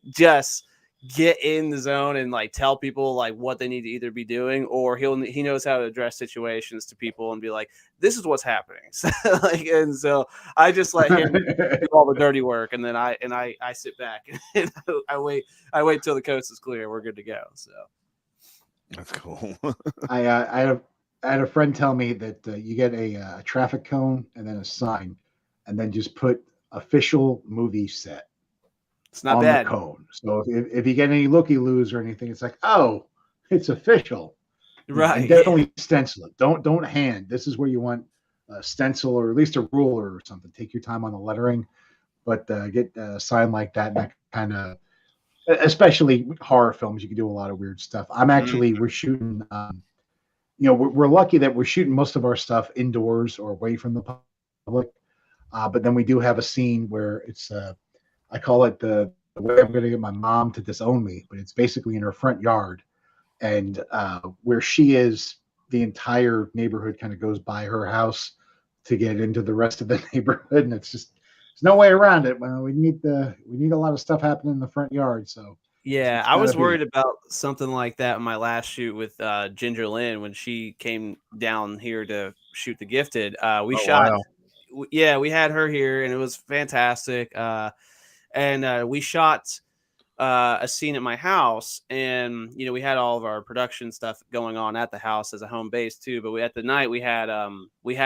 just get in the zone and like tell people like what they need to either be doing, or he knows how to address situations to people and be like, this is what's happening. So, like, and so I just let him do all the dirty work, and then I sit back and I wait till the coast is clear. We're good to go. So that's cool. I had a friend tell me that you get a traffic cone and then a sign, and then just put official movie set. It's not on bad. The cone. So if you get any looky-loos or anything, it's like, oh, it's official. Right. And definitely stencil it. Don't hand. This is where you want a stencil or at least a ruler or something. Take your time on the lettering, but get a sign like that. And that kind of, especially horror films, you can do a lot of weird stuff. We're shooting, you know, we're lucky that we're shooting most of our stuff indoors or away from the public. But then we do have a scene where it's, I call it the way I'm going to get my mom to disown me, but it's basically in her front yard. And where she is, the entire neighborhood kind of goes by her house to get into the rest of the neighborhood. And it's just, there's no way around it. Well, we need a lot of stuff happening in the front yard. So yeah, I was worried about something like that in my last shoot with Ginger Lynn when she came down here to shoot The Gifted. We shot. Wow. Yeah, we had her here and it was fantastic. And we shot a scene at my house, and you know we had all of our production stuff going on at the house as a home base too. But at the night we had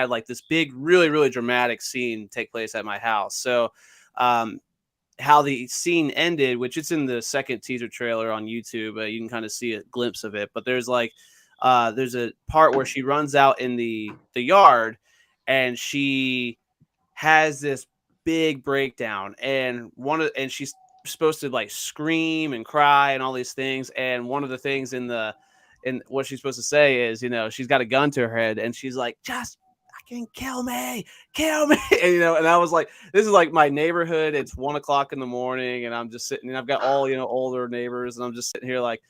like this big, really, really dramatic scene take place at my house. So how the scene ended, which it's in the second teaser trailer on YouTube, you can kind of see a glimpse of it. But there's a part where she runs out in the yard, and she has this big breakdown, and she's supposed to like scream and cry and all these things, and one of the things in what she's supposed to say is, you know, she's got a gun to her head and she's like, just fucking kill me and, you know, and I was like, this is like my neighborhood, it's 1 o'clock in the morning and I'm just sitting, and I've got all, you know, older neighbors, and I'm just sitting here like,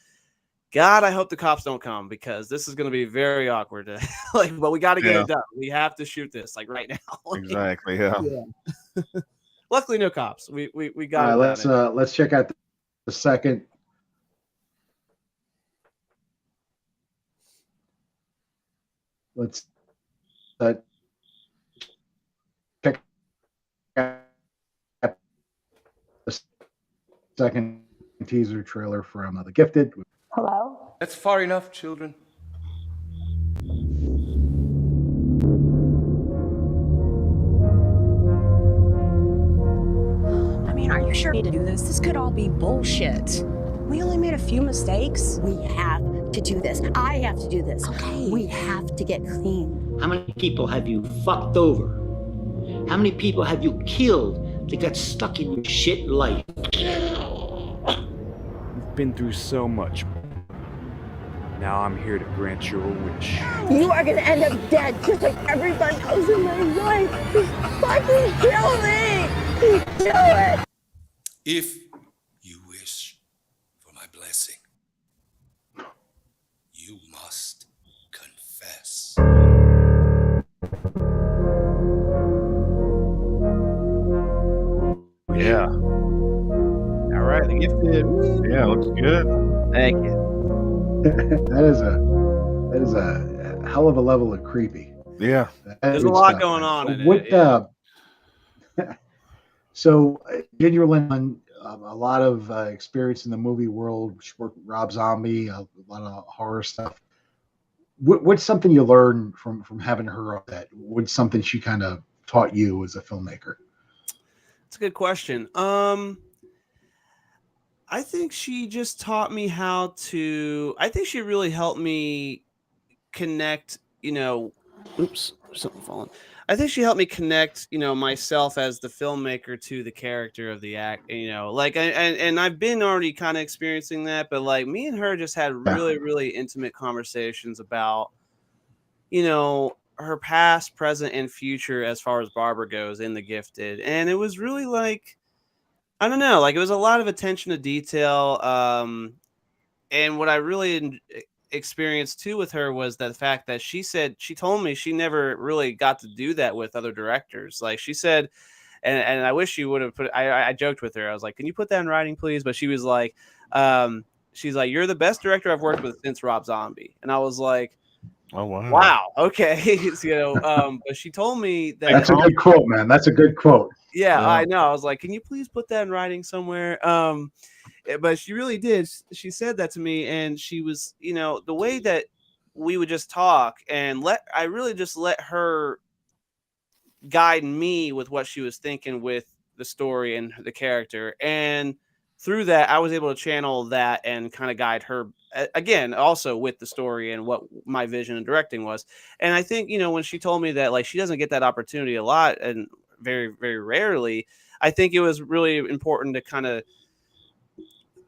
God, I hope the cops don't come because this is going to be very awkward. Like, but we got to get it done. We have to shoot this like right now. Exactly. Yeah. Luckily, no cops. We got it done. Let's check out the second. Let's check out second teaser trailer from The Gifted. Hello? That's far enough, children. I mean, are you sure we need to do this? This could all be bullshit. We only made a few mistakes. We have to do this. I have to do this. Okay. We have to get clean. How many people have you fucked over? How many people have you killed that got stuck in your shit life? You've been through so much. Now I'm here to grant your wish. You are gonna end up dead, just like everybody else in my life. Just fucking kill me! Do it! If you wish for my blessing, you must confess. Yeah. All right, The Gifted. Woo. Yeah, looks good. Thank you. that is a hell of a level of creepy. Yeah. There's a lot going on in what, it. Yeah. So Ginger Lynn Allen, a lot of experience in the movie world. She worked with Rob Zombie, a lot of horror stuff. What's something you learned from having her on that? What's something she kind of taught you as a filmmaker? That's a good question. I think she just taught me how to. I think she really helped me connect. Oops, something falling. I think she helped me connect, myself as the filmmaker to the character of the act. And I've been already kind of experiencing that, but like me and her just had really, really intimate conversations about, her past, present, and future as far as Barbara goes in The Gifted, and it was really like, I don't know, like it was a lot of attention to detail. And what I really experienced too with her was the fact that she told me she never really got to do that with other directors. Like she said, and I wish she would have I joked with her. I was like, can you put that in writing, please? But she was like, she's like, you're the best director I've worked with since Rob Zombie. And I was like, oh, wow. Wow. Okay. But she told me that that's a good quote, man. That's a good quote. Yeah, I know. I was like, can you please put that in writing somewhere? But she really did. She said that to me, and she was, the way that we would just talk and I really just let her guide me with what she was thinking with the story and the character. And through that, I was able to channel that and kind of guide her again, also with the story and what my vision and directing was. And I think, when she told me that, like, she doesn't get that opportunity a lot and very, very rarely, I think it was really important to kind of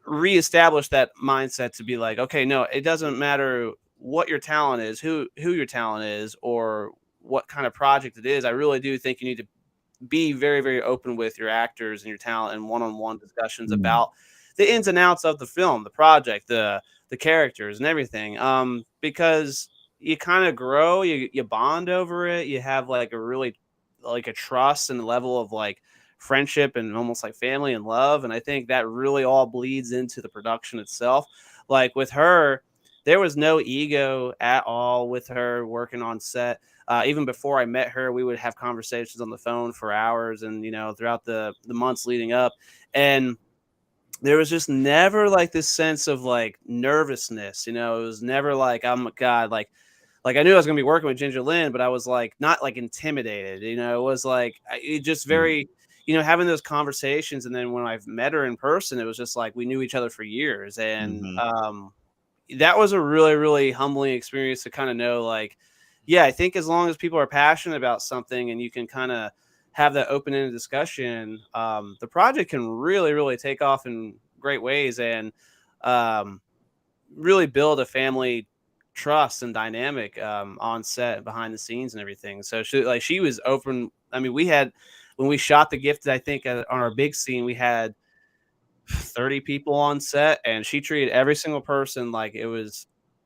reestablish that mindset to be like, okay, no, it doesn't matter what your talent is, who your talent is, or what kind of project it is. I really do think you need to be very, very open with your actors and your talent and one-on-one discussions about the ins and outs of the film, the project, the characters and everything. Because you kind of grow, you bond over it. You have like a really like a trust and level of like friendship and almost like family and love. And I think that really all bleeds into the production itself. Like with her, there was no ego at all with her working on set. Even before I met her, we would have conversations on the phone for hours and, throughout the months leading up. And there was just never like this sense of like nervousness, it was never like, oh my God, like I knew I was going to be working with Ginger Lynn, but I was like, not like intimidated, it was like, it just very, having those conversations. And then when I've met her in person, it was just like, we knew each other for years. And, that was a really, really humbling experience to kind of know, like, yeah, I think as long as people are passionate about something and you can kind of have that open-ended discussion, the project can really, really take off in great ways and really build a family trust and dynamic on set, behind the scenes and everything. So she was open. I mean, when we shot The Gifted, I think on our big scene, we had 30 people on set, and she treated every single person like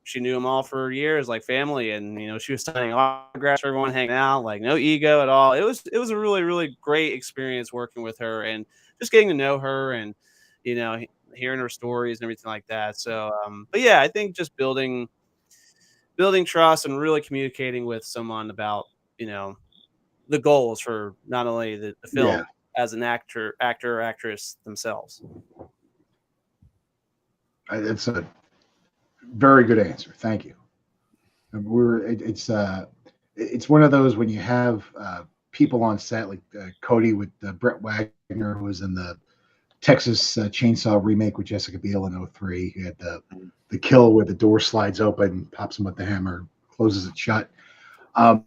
she knew them all for years, like family. And she was signing autographs for everyone, hanging out, like no ego at all. It was a really, really great experience working with her and just getting to know her and hearing her stories and everything like that. So but yeah, I think just building trust and really communicating with someone about the goals for not only the film as an actor or actress themselves. It's a very good answer. Thank you. It's one of those when you have people on set like Cody with Brett Wagner, who was in the Texas Chainsaw remake with Jessica Biel in 03. He had the kill where the door slides open, pops him with the hammer, closes it shut. And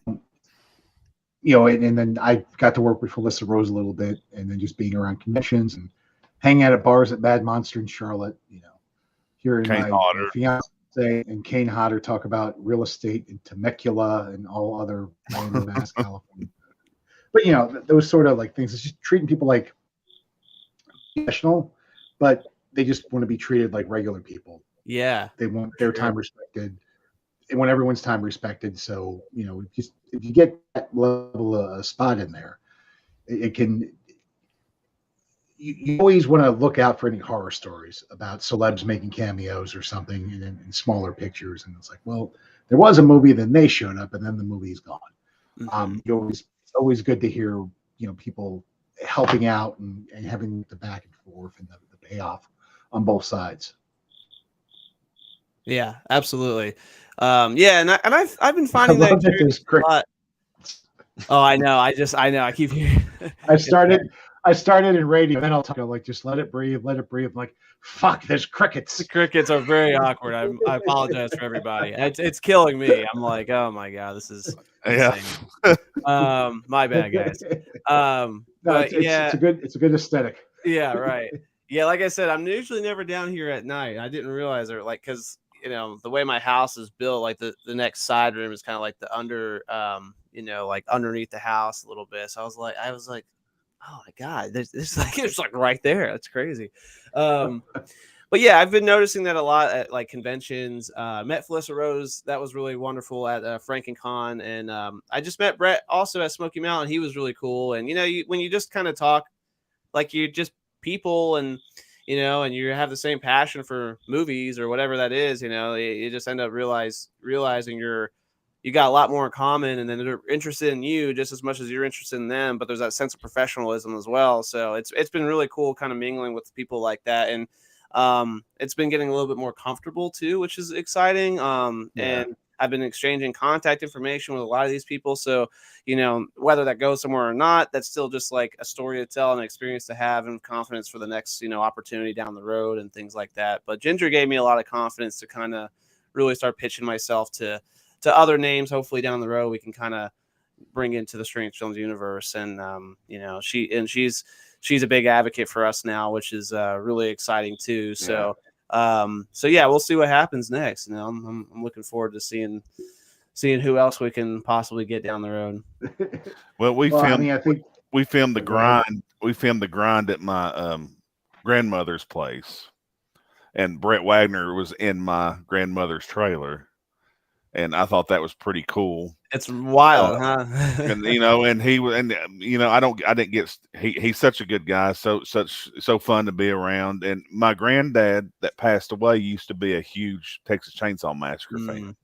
then I got to work with Felissa Rose a little bit, and then just being around conventions and hanging out at bars at Mad Monster in Charlotte, hearing Kane my Hodder. fiance and Kane Hodder talk about real estate in Temecula and all other random ass California. But those sort of like things, it's just treating people like professional, but they just want to be treated like regular people. Yeah. They want their time respected. They want everyone's time respected. So, just if you get that level of spot in there, it can. You always want to look out for any horror stories about celebs making cameos or something in smaller pictures. And it's like, well, there was a movie, then they showed up, and then the movie's gone. Mm-hmm. It's always good to hear, people helping out and having the back and forth and the payoff on both sides. Yeah, absolutely. Yeah, and I've been finding that a lot. Oh, I know. I know. I keep hearing. I started in radio, and then I'll talk like just let it breathe. I'm like, fuck, there's crickets. The crickets are very awkward. I apologize for everybody. It's killing me. I'm like, oh my god, this is insane. My bad, guys. But it's a good aesthetic. Yeah, right. Yeah, like I said, I'm usually never down here at night. I didn't realize it, like, because the way my house is built, like the next side room is kind of like the under like underneath the house a little bit. So I was like, oh my god, there's like it's like right there. That's crazy. But yeah, I've been noticing that a lot at like conventions. Met Felissa Rose, that was really wonderful at FrankenCon, and I just met Brett also at Smoky Mountain. He was really cool, and when you just kind of talk like you're just people, and and you have the same passion for movies or whatever that is, you just end up realizing you got a lot more in common, and then they're interested in you just as much as you're interested in them, but there's that sense of professionalism as well. So it's been really cool kind of mingling with people like that, and it's been getting a little bit more comfortable too, which is exciting. And I've been exchanging contact information with a lot of these people. So, whether that goes somewhere or not, that's still just like a story to tell and an experience to have and confidence for the next, opportunity down the road and things like that. But Ginger gave me a lot of confidence to kind of really start pitching myself to other names. Hopefully down the road, we can kind of bring into the Strange Films universe. And, she's a big advocate for us now, which is really exciting too. So, yeah, we'll see what happens next. I'm looking forward to seeing who else we can possibly get down the road. Well, we filmed the grind. We filmed the grind at my grandmother's place, and Brett Wagner was in my grandmother's trailer, and I thought that was pretty cool. It's wild, huh? And and he was, and I didn't get. He's such a good guy, so fun to be around. And my granddad that passed away used to be a huge Texas Chainsaw Massacre fan.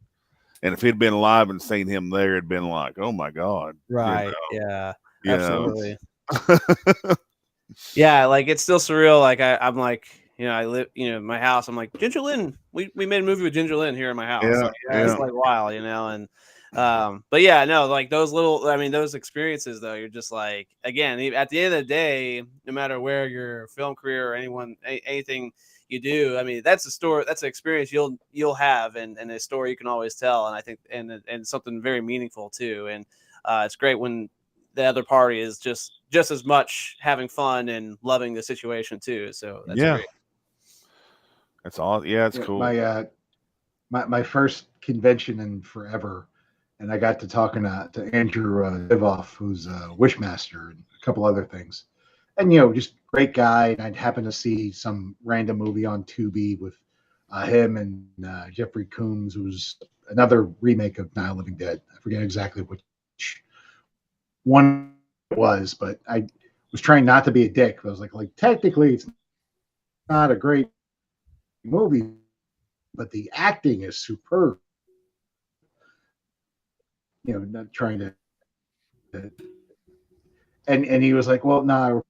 And if he'd been alive and seen him there, it'd been like, oh my god, right? Yeah, absolutely. Yeah, like it's still surreal. Like I'm like, I live, my house. I'm like Ginger Lynn. We made a movie with Ginger Lynn here in my house. It's like wow, and but yeah, no, like those experiences though, you're just like, again, at the end of the day, no matter where your film career or anything you do, that's a story, that's an experience you'll have, and a story you can always tell. And I think and something very meaningful too. And it's great when the other party is just as much having fun and loving the situation too. So that's great. That's all. Yeah, it's cool. My first convention in forever, and I got to talking to Andrew Divoff, who's a Wishmaster, and a couple other things. And, just great guy. And I'd happen to see some random movie on Tubi with him and Jeffrey Combs, who's another remake of Night of the Living Dead. I forget exactly which one it was, but I was trying not to be a dick. I was like technically it's not a great movie, but the acting is superb. Not trying to. And he was like, well, no,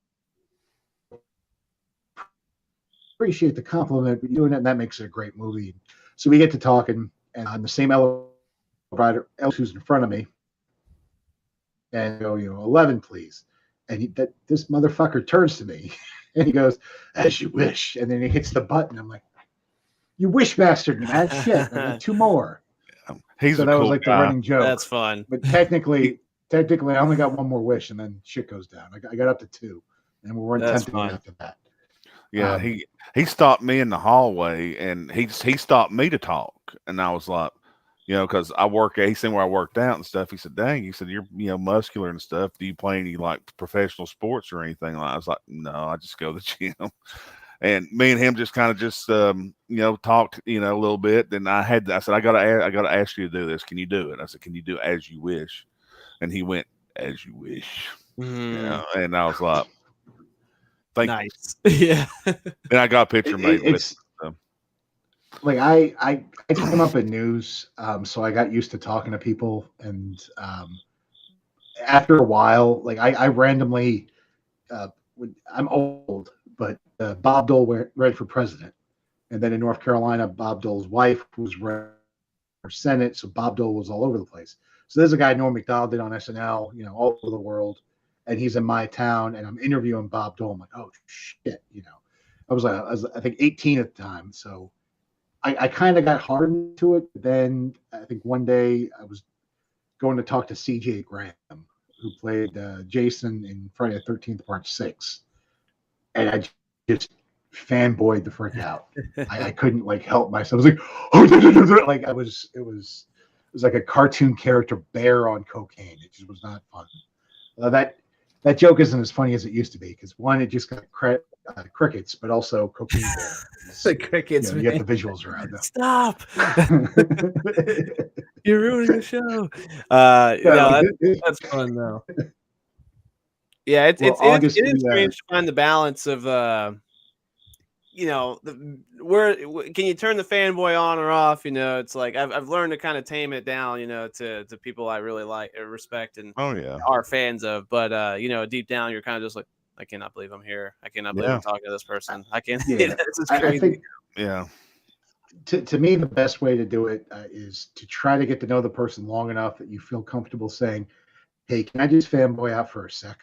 appreciate the compliment, but doing it, and that makes it a great movie. So we get to talking, and on the same elevator, who's in front of me, and I go, 11, please. And this motherfucker turns to me, and he goes, as you wish. And then he hits the button. I'm like, you wish bastard, man. Shit. I need 2 more. He's so a that cool was like guy. the running joke. That's fun. But technically, I only got 1 more wish, and then shit goes down. I got up to 2, and we weren't tempting after that. Yeah, he stopped me in the hallway, and he stopped me to talk, and I was like, because he seen where I worked out and stuff. He said, "Dang," he said, "you're muscular and stuff. Do you play any like professional sports or anything?" I was like, "No, I just go to the gym." And me and him just kind of talked, a little bit. Then I said, I gotta ask you to do this. Can you do it? I said, can you do it as you wish? And he went, as you wish. And I was like, nice. Yeah. And I got a picture made with it. So. Like I came up in news, so I got used to talking to people, and after a while, like I randomly, I'm old, but Bob Dole ran for president, and then in North Carolina, Bob Dole's wife was running for Senate, so Bob Dole was all over the place. So there's a guy Norm Macdonald did on SNL, all over the world, and he's in my town, and I'm interviewing Bob Dole. I'm like, oh shit, I was I think 18 at the time, so I kind of got hardened to it. Then I think one day I was going to talk to C.J. Graham, who played Jason in Friday the 13th Part 6, and I just fanboyed the frick out. I couldn't help myself. I was like, it was like a cartoon character bear on cocaine. It just was not fun. That joke isn't as funny as it used to be, because one, it just got crickets, but also cocaine bear. The crickets. You get the visuals around them. Stop! You're ruining the show. That's fun though. Yeah, it is strange to find the balance of where can you turn the fanboy on or off? It's like I've learned to kind of tame it down, to people I really like or respect and are fans of. But deep down, you're kind of just like, I cannot believe I'm here. I cannot believe I'm talking to this person. I can't. Yeah. This is crazy. I think, yeah. To me, the best way to do it is to try to get to know the person long enough that you feel comfortable saying, "Hey, can I just fanboy out for a sec?"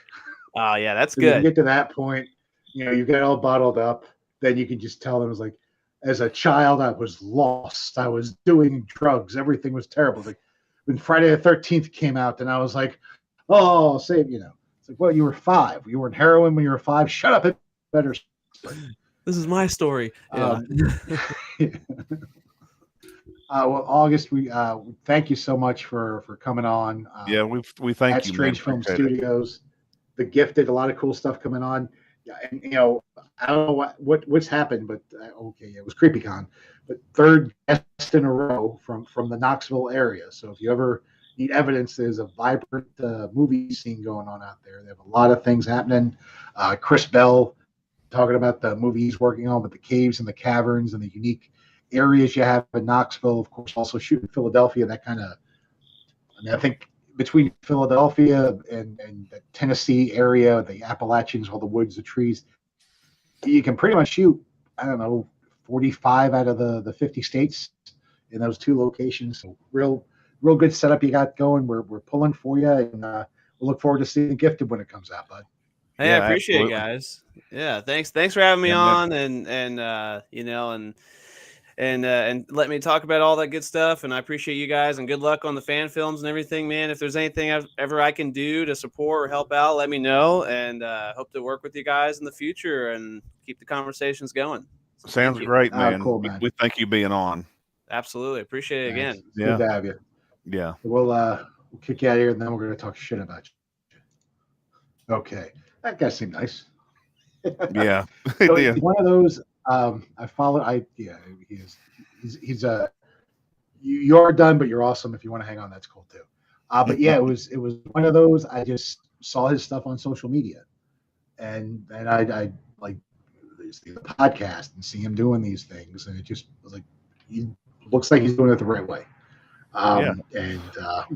Oh yeah, that's so good. You get to that point, you get all bottled up. Then you can just tell them, it's like, as a child, I was lost. I was doing drugs. Everything was terrible. Like when Friday the 13th came out, then I was like, oh, say, it's like, well, you were 5. You were in heroin when you were 5. Shut up. It better. This is my story. Yeah. Well, August, we thank you so much for coming on. We thank at you, Strange man. Film Studios. The Gifted, a lot of cool stuff coming on. Yeah, and I don't know what's happened, but it was CreepyCon, but 3rd guest in a row from the Knoxville area. So if you ever need evidence, there's a vibrant movie scene going on out there. They have a lot of things happening. Chris Bell talking about the movie he's working on with the caves and the caverns and the unique areas you have in Knoxville. Of course, also shooting Philadelphia. That kind of, I think between Philadelphia and the Tennessee area, the Appalachians, all the woods, the trees, you can pretty much shoot, 45 out of the 50 states in those 2 locations. So real good setup you got going. We're pulling for you, and we'll look forward to seeing Gifted when it comes out, bud. Hey, I appreciate it, guys. Yeah, thanks for having me on, and let me talk about all that good stuff. And I appreciate you guys, and good luck on the fan films and everything, man. If there's anything ever I can do to support or help out, let me know. And hope to work with you guys in the future and keep the conversations going. So sounds great, man. Cool, man. We thank you being on. Absolutely. Appreciate it again. It's good to have you. Yeah. We'll kick you out of here, and then we're going to talk shit about you. Okay. That guy seemed nice. Yeah. So one of those he's you're done, but you're awesome. If you want to hang on, that's cool too. But yeah, it was one of those. I just saw his stuff on social media, and I like the podcast and see him doing these things, and it just was like, he looks like he's doing it the right way. And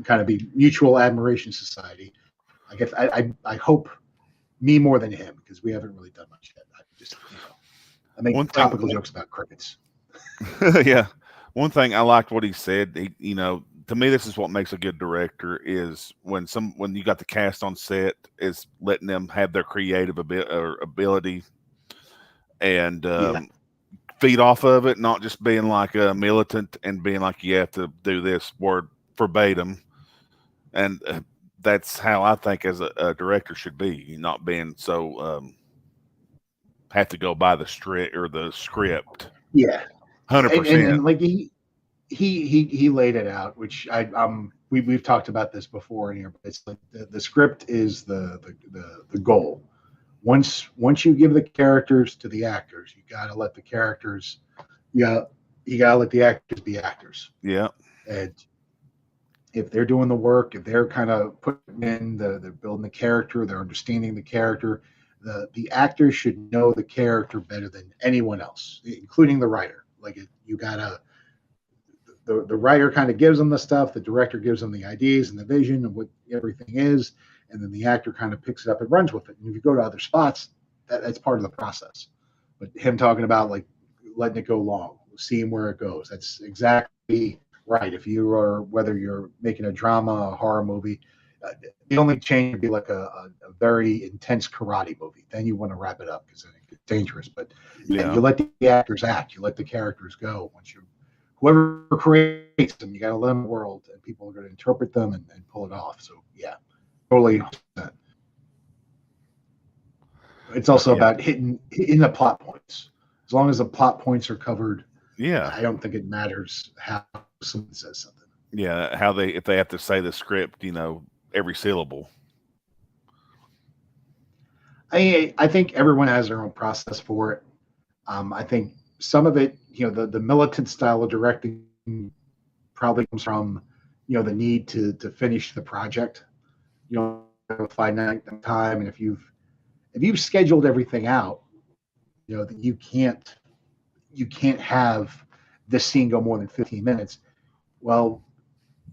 kind of be mutual admiration society. I guess I hope me more than him, because we haven't really done much yet. I make One thing, topical jokes about crickets. yeah. One thing I liked what he said. To me, this is what makes a good director is when you got the cast on set is letting them have their creative ability and feed off of it, not just being like a militant and being like you have to do this word verbatim. And that's how I think as a director should be, not being so have to go by the script. Yeah, 100%. and like he laid it out, which we've talked about this before in here. But it's like the script is the goal. Once you give the characters to the actors, you gotta let the characters, you gotta let the actors be actors. Yeah. And if they're doing the work, if they're kind of putting in they're building the character, they're understanding the character, the actors should know the character better than anyone else, including the writer. Like you gotta the writer kind of gives them the stuff, the director gives them the ideas and the vision of what everything is, and then the actor kind of picks it up and runs with it. And if you go to other spots, that's part of the process. But him talking about like letting it go long, seeing where it goes, that's exactly right. If you are, whether you're making a drama, a horror movie, the only change would be like a very intense karate movie. Then you want to wrap it up because it gets dangerous. But you let the actors act, you let the characters go. Once you whoever creates them, you got to let them world, and people are going to interpret them and pull it off. So yeah, totally. It's also about hitting the plot points. As long as the plot points are covered, I don't think it matters how someone says something. Yeah, if they have to say the script, every syllable. I think everyone has their own process for it. I think some of it, the militant style of directing probably comes from, the need to finish the project, finite time. And if you've scheduled everything out, that you can't have this scene go more than 15 minutes. Well,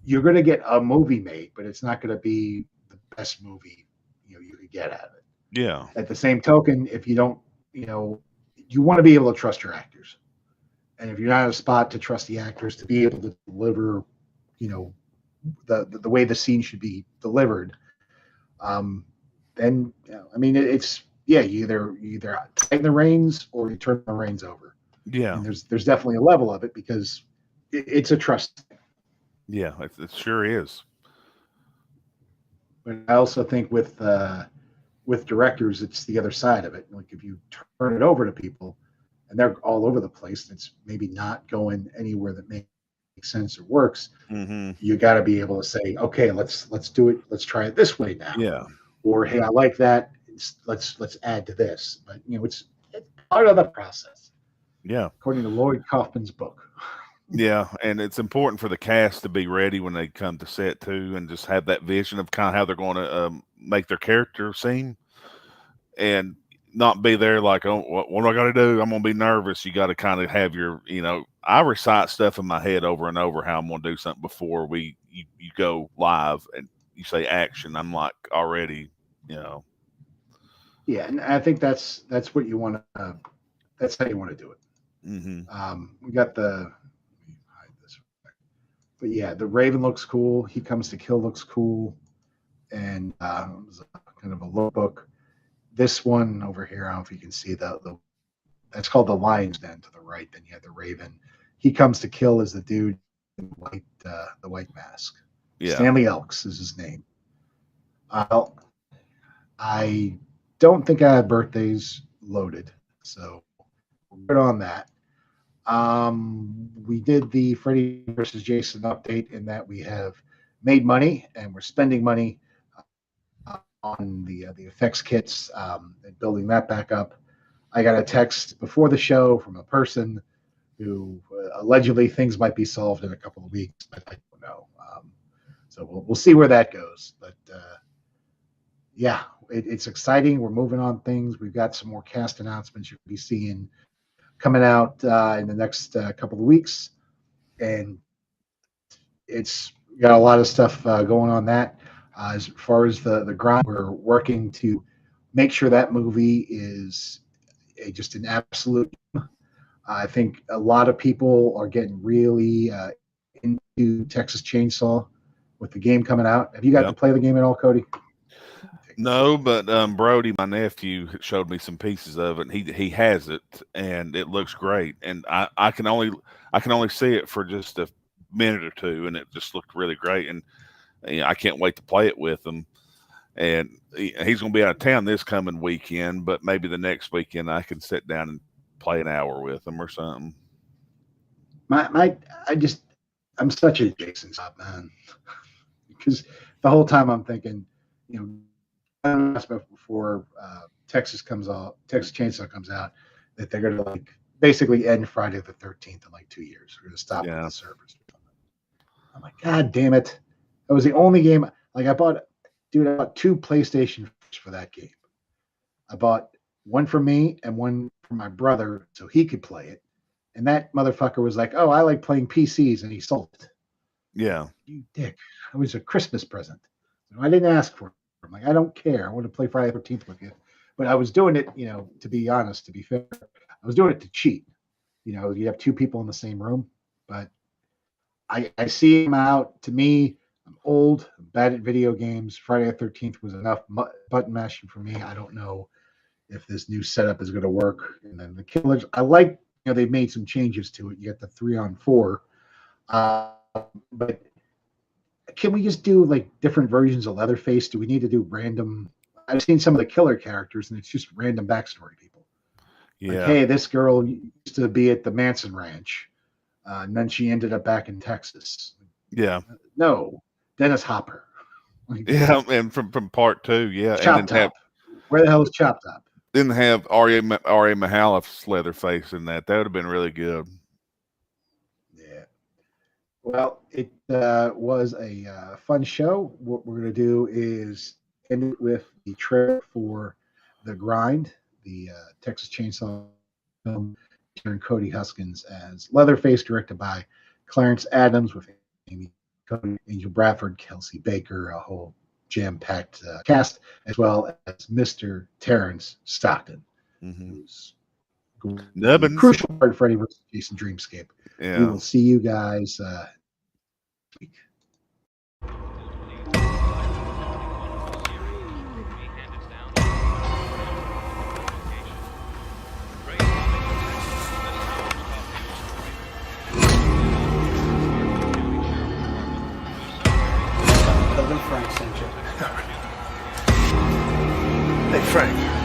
you're going to get a movie made, but it's not going to be the best movie, you could get out of it. Yeah. At the same token, if you don't, you want to be able to trust your actors. And if you're not in a spot to trust the actors to be able to deliver, the way the scene should be delivered, then it's you either tighten the reins or you turn the reins over. Yeah. And there's definitely a level of it because it's a trust thing. Yeah, it sure is. But I also think with directors, it's the other side of it. Like if you turn it over to people and they're all over the place, it's maybe not going anywhere that makes sense or works. Mm-hmm. You got to be able to say, okay, let's do it. Let's try it this way now. Yeah. Or hey, I like that. Let's add to this. But it's part of the process. Yeah. According to Lloyd Kaufman's book. Yeah, and it's important for the cast to be ready when they come to set too, and just have that vision of kind of how they're going to make their character seem, and not be there like, oh, what do I got to do? I'm going to be nervous. You got to kind of have your, I recite stuff in my head over and over how I'm going to do something before you go live and you say action. I'm like already, Yeah, and I think that's what you want to. That's how you want to do it. Mm-hmm. We got the. But yeah, the Raven looks cool. He Comes to Kill looks cool, and it was kind of a lookbook. This one over here, I don't know if you can see that's called the Lion's Den to the right. Then you have the Raven. He Comes to Kill is the dude in the white mask. Yeah. Stanley Elks is his name. I don't think I have birthdays loaded, so we're good on that. We did the Freddy versus Jason update in that we have made money and we're spending money on the effects kits and building that back up. I got a text before the show from a person who allegedly things might be solved in a couple of weeks, but I don't know. So we'll see where that goes. But yeah, it's exciting. We're moving on things. We've got some more cast announcements you'll be seeing coming out in the next couple of weeks, and it's got a lot of stuff going on that. As far as the grind, we're working to make sure that movie just an absolute. I think a lot of people are getting really into Texas Chainsaw with the game coming out. Have you got to play the game at all, Cody? No, but Brody, my nephew, showed me some pieces of it. And he has it, and it looks great. And I can only see it for just a minute or two, and it just looked really great. And I can't wait to play it with him. And he's going to be out of town this coming weekend, but maybe the next weekend I can sit down and play an hour with him or something. I'm such a Jason Sub man, because the whole time I'm thinking, before Texas Chainsaw comes out, that they're gonna like basically end Friday the 13th in like 2 years. We're gonna stop the servers. I'm like, God damn it! That was the only game. Like I bought 2 PlayStation for that game. I bought one for me and one for my brother so he could play it. And that motherfucker was like, "Oh, I like playing PCs," and he sold it. Yeah, you dick! It was a Christmas present. I didn't ask for it. I'm like, I don't care. I want to play Friday the 13th with you. But I was doing it, to be honest, to be fair, I was doing it to cheat. You have 2 people in the same room. But I see him out. To me, I'm old, I'm bad at video games. Friday the 13th was enough button mashing for me. I don't know if this new setup is going to work. And then the killers, I like, they've made some changes to it. You got the 3-on-4. But can we just do like different versions of Leatherface? Do we need to do random? I've seen some of the killer characters, and it's just random backstory people. Yeah. Like, hey, this girl used to be at the Manson Ranch, and then she ended up back in Texas. Yeah. No, Dennis Hopper. Yeah, and from part 2, yeah. Chop Top. Where the hell is Chop Top? Didn't have R.A. Mahaloff's Leatherface in that. That would have been really good. Yeah. Well, it was a fun show. What we're going to do is end it with the trailer for The Grind, the Texas Chainsaw film, featuring Cody Huskins as Leatherface, directed by Clarence Adams, with Amy Cody, Angel Bradford, Kelsey Baker, a whole jam-packed cast, as well as Mr. Terrence Stockton, who's a crucial part of Freddy vs. Jason Dreamscape. Yeah. We will see you guys next week. Frank sent you. Hey, Frank.